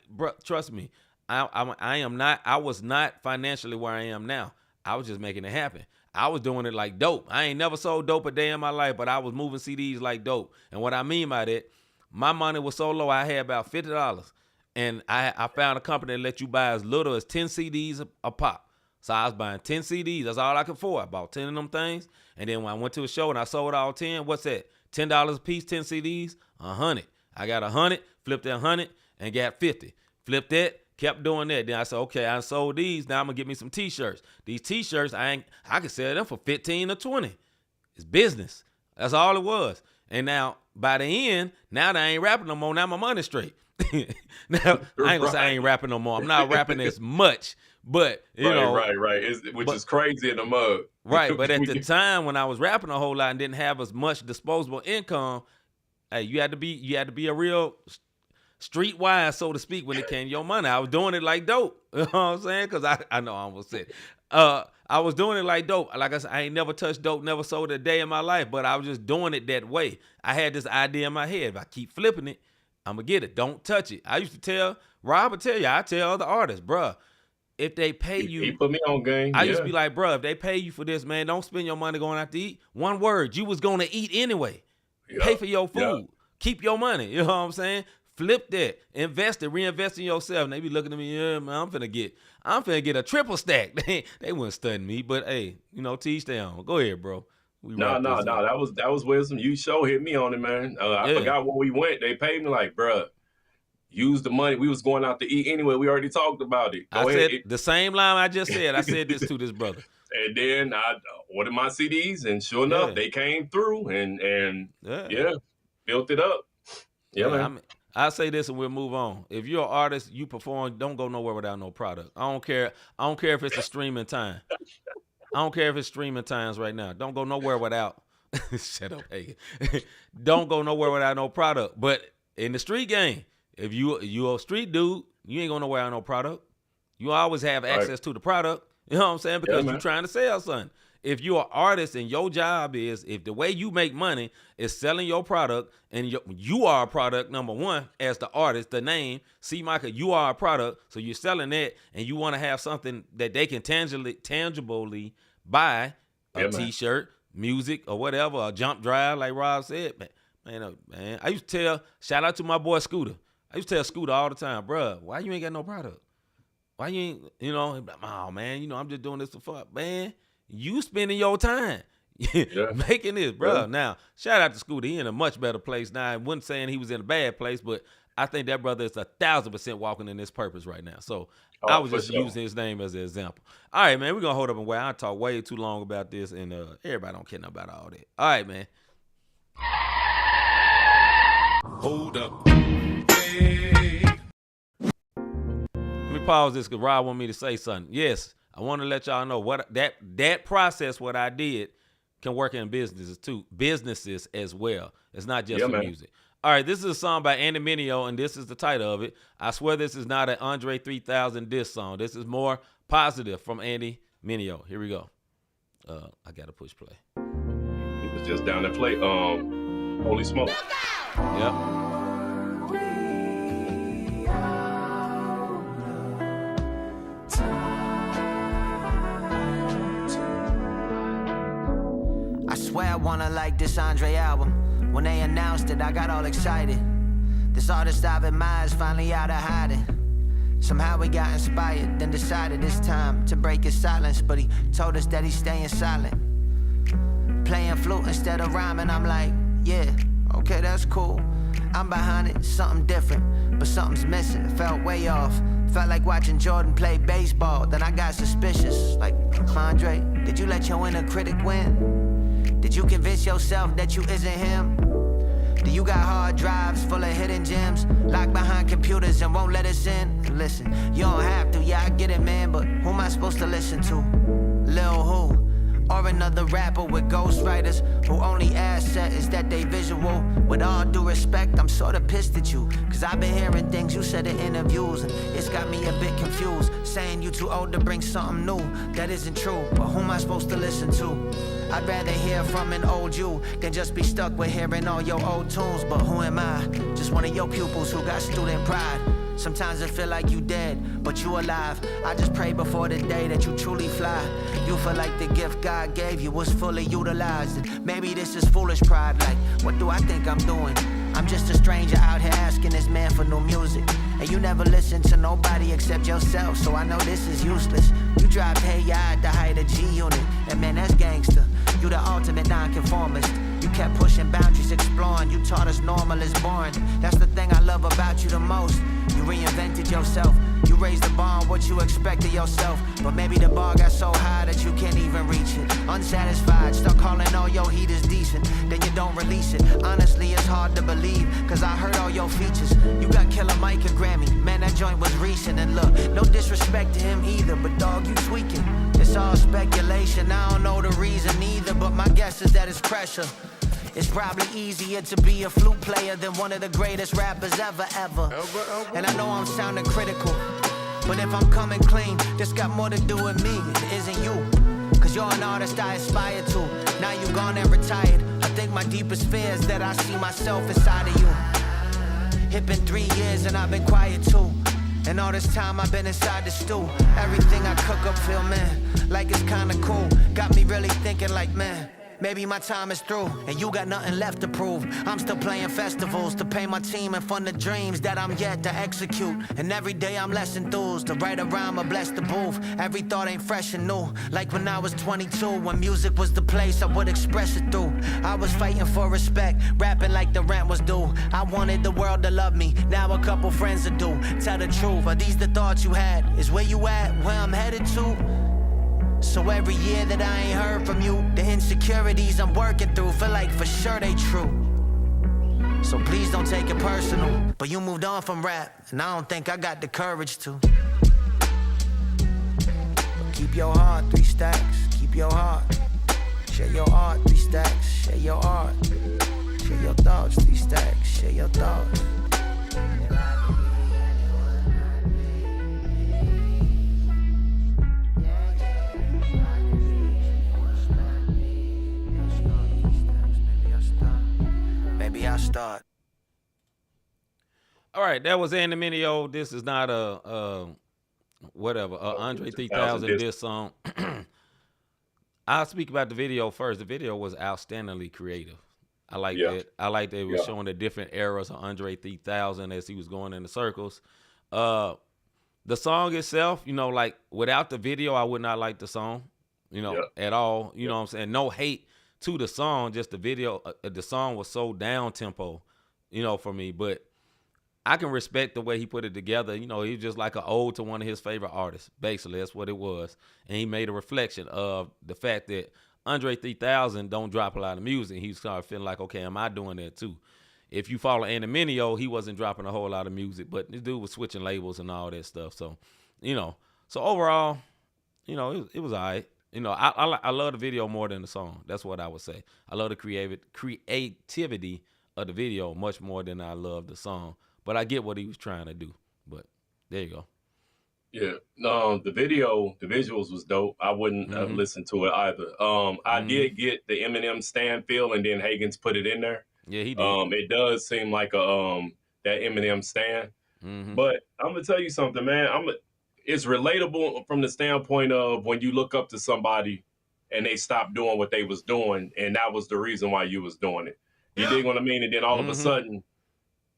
trust me, I was not financially where I am now. I was just making it happen. I was doing it like dope. I ain't never sold dope a day in my life, but I was moving CDs like dope. And what I mean by that, my money was so low, I had about $50. And I found a company that let you buy as little as 10 CDs a pop. So I was buying 10 CDs. That's all I could afford. I bought 10 of them things. And then when I went to a show and I sold all 10, what's that? $10 a piece, 10 CDs, 100. I got 100, flipped that 100, and got 50. Flipped that, kept doing that. Then I said, okay, I sold these. Now I'm going to get me some T-shirts. These T-shirts, I could sell them for 15 or 20. It's business. That's all it was. And now, by the end, now they ain't rapping no more. Now my money's straight. Now, I ain't going to say I ain't rapping no more. I'm not rapping as much. But, you know. Right. Which is crazy in the mug. Right. But at the time when I was rapping a whole lot and didn't have as much disposable income, hey, you had to be a real streetwise, so to speak, when it came to your money. I was doing it like dope. You know what I'm saying? Because I know I almost said it. I was doing it like dope. Like I said, I ain't never touched dope, never sold it a day in my life, but I was just doing it that way. I had this idea in my head. If I keep flipping it, I'm going to get it. Don't touch it. I used to tell, Rob would tell you, I tell other artists, bruh, if they pay you. He put me on game. I used to be like, bruh, if they pay you for this, man, don't spend your money going out to eat. One word, you was going to eat anyway. Pay for your food. Keep your money. You know what I'm saying? Flip that. Invest it. Reinvest in yourself. And they be looking at me, yeah, man, I'm finna get a triple stack. They wouldn't study me, but hey, you know, teach their own. Go ahead, bro. No. That was wisdom. You show hit me on it, man. I forgot where we went. They paid me like, bruh, use the money. We was going out to eat anyway. We already talked about it. I said the same line I just said. I said this to this brother. And then I ordered my CDs, and sure enough, they came through and built it up. Yeah, man. I say this and we'll move on. If you're an artist, you perform, don't go nowhere without no product. I don't care if it's a streaming time. I don't care if it's streaming times right now. Don't go nowhere without. Shut up, Hagen. Don't go nowhere without no product. But in the street game, if you a street dude, you ain't going nowhere without no product. You always have access to the product. You know what I'm saying? Because you're trying to sell something. If you're an artist and your job is, if the way you make money is selling your product, and you are a product, number one, as the artist, the name, C-Micah, you are a product, so you're selling that, and you want to have something that they can tangibly buy, a T-shirt, music, or whatever, a jump drive, like Rob said. Man, I used to tell, shout out to my boy Scooter. I used to tell Scooter all the time, bruh, why you ain't got no product? Why you ain't, oh, man, I'm just doing this for fun. Man, you spending your time making this, bro. Yeah. Now, shout out to Scooter. He in a much better place now. I wasn't saying he was in a bad place, but I think that brother is 1,000% walking in this purpose right now. So I was just using his name as an example. All right, man, we're going to hold up and wait. I talk way too long about this, and everybody don't care nothing about all that. All right, man. Hold up. Hey. Let me pause this because Rob want me to say something. Yes. I want to let y'all know what that process, what I did, can work in businesses as well. It's not just for music. All right, this is a song by Andy Mineo, and this is the title of it. I swear this is not an Andre 3000 diss song. This is more positive from Andy Mineo. Here we go. I got to push play. He was just down there play Holy Smoke. Yep. I swear I wanna like this Andre album. When they announced it, I got all excited. This artist I've admired is finally out of hiding. Somehow we got inspired, then decided it's time to break his silence. But he told us that he's staying silent. Playing flute instead of rhyming, I'm like, yeah, okay, that's cool. I'm behind it, something different, but something's missing. It felt way off. Felt like watching Jordan play baseball. Then I got suspicious, like, Andre, did you let your inner critic win? Did you convince yourself that you isn't him? Do you got hard drives full of hidden gems, locked behind computers and won't let us in? Listen, you don't have to, yeah, I get it, man, but who am I supposed to listen to? Lil who? Or another rapper with ghostwriters who only asset is that they visual. With all due respect, I'm sorta pissed at you, cause I've been hearing things you said in interviews, and it's got me a bit confused. Saying you too old to bring something new, that isn't true, but who am I supposed to listen to? I'd rather hear from an old you than just be stuck with hearing all your old tunes. But who am I? Just one of your pupils who got student pride. Sometimes it feel like you dead, but you alive. I just pray before the day that you truly fly. You feel like the gift God gave you was fully utilized. And maybe this is foolish pride, like, what do I think I'm doing? I'm just a stranger out here asking this man for new music. And you never listen to nobody except yourself, so I know this is useless. You drive hey ya at the height of G-Unit, and man, that's gangster. You the ultimate nonconformist. You kept pushing boundaries, exploring. You taught us normal is boring. That's the thing I love about you the most. You reinvented yourself. You raised the bar on what you expected yourself. But maybe the bar got so high that you can't even reach it. Unsatisfied, stuck calling all your heat is decent. Then you don't release it. Honestly, it's hard to believe, cause I heard all your features. You got Killer Mike and Grammy. Man, that joint was recent. And look, no disrespect to him either, but dog, you tweaking. It's all speculation, I don't know the reason either, but my guess is that it's pressure. It's probably easier to be a flute player than one of the greatest rappers ever. And I know I'm sounding critical, but if I'm coming clean, this got more to do with me, it isn't you. Cause you're an artist I aspire to. Now you gone and retired. I think my deepest fear is that I see myself inside of you. It been 3 years and I've been quiet too. And all this time I've been inside the stew. Everything I cook up feel, man, like it's kinda cool. Got me really thinking like, man, maybe my time is through, and you got nothing left to prove. I'm still playing festivals to pay my team and fund the dreams that I'm yet to execute. And every day I'm less enthused to write a rhyme or bless the booth. Every thought ain't fresh and new, like when I was 22, when music was the place I would express it through. I was fighting for respect, rapping like the rent was due. I wanted the world to love me, now a couple friends will do. Tell the truth, are these the thoughts you had? Is where you at, where I'm headed to? So every year that I ain't heard from you, the insecurities I'm working through feel like for sure they true. So please don't take it personal, but you moved on from rap, and I don't think I got the courage to. But keep your heart, 3 stacks, keep your heart. Share your art, 3 stacks, share your art. Share your thoughts, 3 stacks, share your thoughts. I'll start. All right, that was Andy Mineo. This is not Andre 3000 diss song. I'll speak about the video first. The video was outstandingly creative. I like that. I like that it was showing the different eras of Andre 3000 as he was going in the circles. The song itself, you know, like without the video, I would not like the song, you know, at all. You know what I'm saying? No hate to the song, just the video. The song was so down tempo, you know, for me. But I can respect the way he put it together. You know, he was just like an ode to one of his favorite artists. Basically, that's what it was. And he made a reflection of the fact that Andre 3000 don't drop a lot of music. He started feeling like, okay, am I doing that too? If you follow Andy Mineo, he wasn't dropping a whole lot of music, but this dude was switching labels and all that stuff. So, you know, overall, you know, it was all right. You know, I love the video more than the song. That's what I would say. I love the creativity of the video much more than I love the song. But I get what he was trying to do. But there you go. Yeah. No, the visuals was dope. I wouldn't have listened to it either. I did get the Eminem stand feel, and then Hagen's put it in there. Yeah, he did. It does seem like a that Eminem stand. But I'm gonna tell you something, man. It's relatable from the standpoint of when you look up to somebody and they stop doing what they was doing, and that was the reason why you was doing it. You dig what I mean? And then all of a sudden,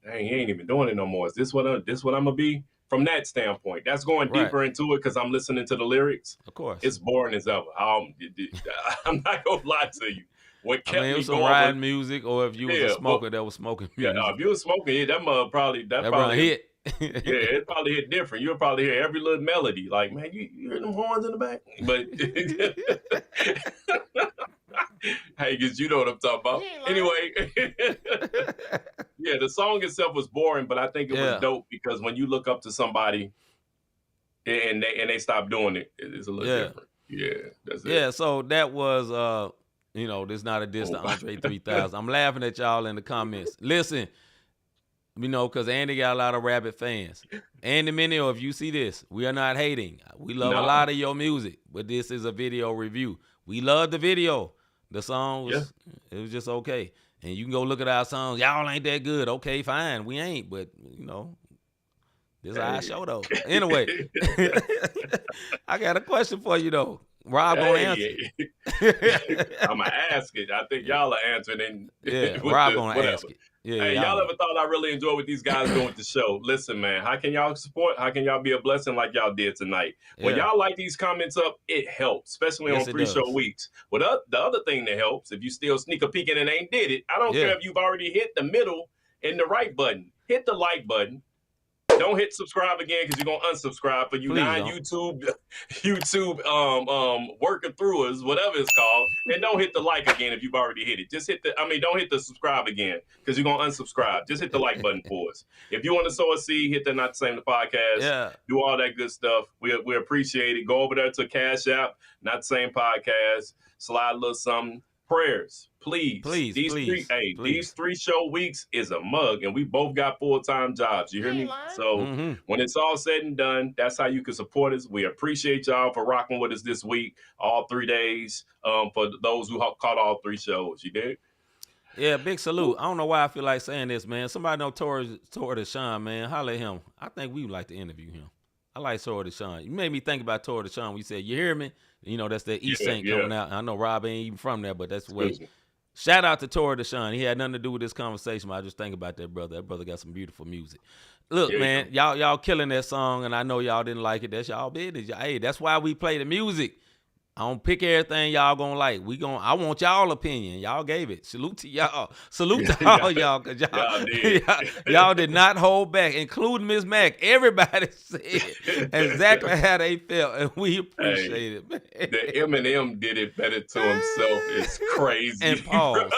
dang, he ain't even doing it no more. Is this what I'm gonna be? From that standpoint, that's going deeper into it because I'm listening to the lyrics. Of course, it's boring as ever. I'm not gonna lie to you. What kept it was some riding music, or if you was a smoker that was smoking music. Yeah, if you was smoking, that probably hit. Yeah, it probably hit different. You'll probably hear every little melody. Like, man, you hear them horns in the back? But hey, because you know what I'm talking about. Anyway, yeah, the song itself was boring, but I think it was dope because when you look up to somebody and they stop doing it, it's a little different. Yeah, that's it. Yeah, so that was, this not a diss to Andre 3000. I'm laughing at y'all in the comments. Listen, because Andy got a lot of Rabbit fans. Andy Mineo, if you see this, we are not hating. We love a lot of your music, but this is a video review. We love the video. The song was, it was just okay. And you can go look at our songs. Y'all ain't that good. Okay, fine. We ain't, but, this is our show, though. Anyway, I got a question for you, though. Rob gonna answer. I'm gonna ask it. I think y'all are answering. Rob gonna ask it. Hey, y'all ever thought I really enjoy what these guys doing with the show? Listen, man, how can y'all support? How can y'all be a blessing like y'all did tonight? When y'all like these comments up, it helps, especially on pre-show weeks. Well, the other thing that helps, if you still sneak a peek and ain't did it, I don't care if you've already hit the middle and the right button. Hit the like button. Don't hit subscribe again because you're gonna unsubscribe for you YouTube working through us, whatever it's called. And don't hit the like again if you've already hit it. Just don't hit the subscribe again because you're gonna unsubscribe. Just hit the like button for us. If you want to sow a seed, hit the Not the Same Podcast. Yeah. Do all that good stuff. We appreciate it. Go over there to Cash App, Not the Same Podcast. Slide a little something. Prayers, please. These 3 show weeks is a mug, and we both got full-time jobs. You hear me? So when it's all said and done, that's how you can support us. We appreciate y'all for rocking with us this week, all 3 days. For those who caught all 3 shows, you did. Yeah, big salute. I don't know why I feel like saying this, man. Somebody know Tori Deshawn, man. Holler at him. I think we would like to interview him. I like Tori Deshawn. You made me think about Tori Deshawn when you said, you hear me? That's the East Saint coming out. I know Rob ain't even from there, but that's the way. Shout out to Tori Deshawn. He had nothing to do with this conversation, but I just think about that brother. That brother got some beautiful music. Look, man, y'all killing that song, and I know y'all didn't like it. That's y'all business. Hey, that's why we play the music. I don't pick everything y'all gonna like. I want y'all opinion. Y'all gave it. Salute to y'all. Salute to all y'all, because y'all did not hold back, including Ms. Mack. Everybody said exactly how they felt, and we appreciate it, man. The Eminem did it better to himself. It's crazy. And pause.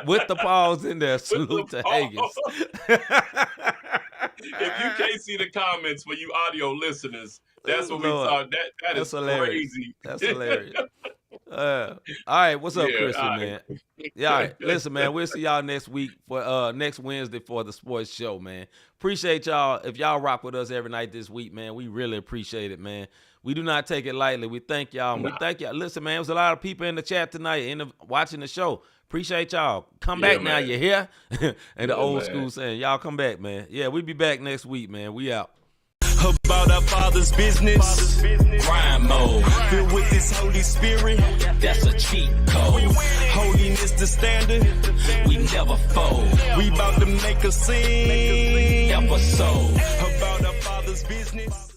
With the pause in there. Salute to Higgins. If you can't see the comments for you audio listeners, that's what we thought. That is hilarious. Crazy. That's hilarious. All right, what's up, Christian, man? Yeah, all right. Listen, man, we'll see y'all next week for next Wednesday for the sports show, man. Appreciate y'all. If y'all rock with us every night this week, man, we really appreciate it, man. We do not take it lightly. We thank y'all. We thank y'all. Listen, man, there was a lot of people in the chat tonight watching the show. Appreciate y'all. Come back now. You're here. And the old school saying, y'all come back, man. Yeah, we'll be back next week, man. We out. About our Father's business. Crime mode. Filled with this Holy Spirit. That's a cheat code. Holiness the standard. We never fold. We about to make a scene. Episode. About our Father's business.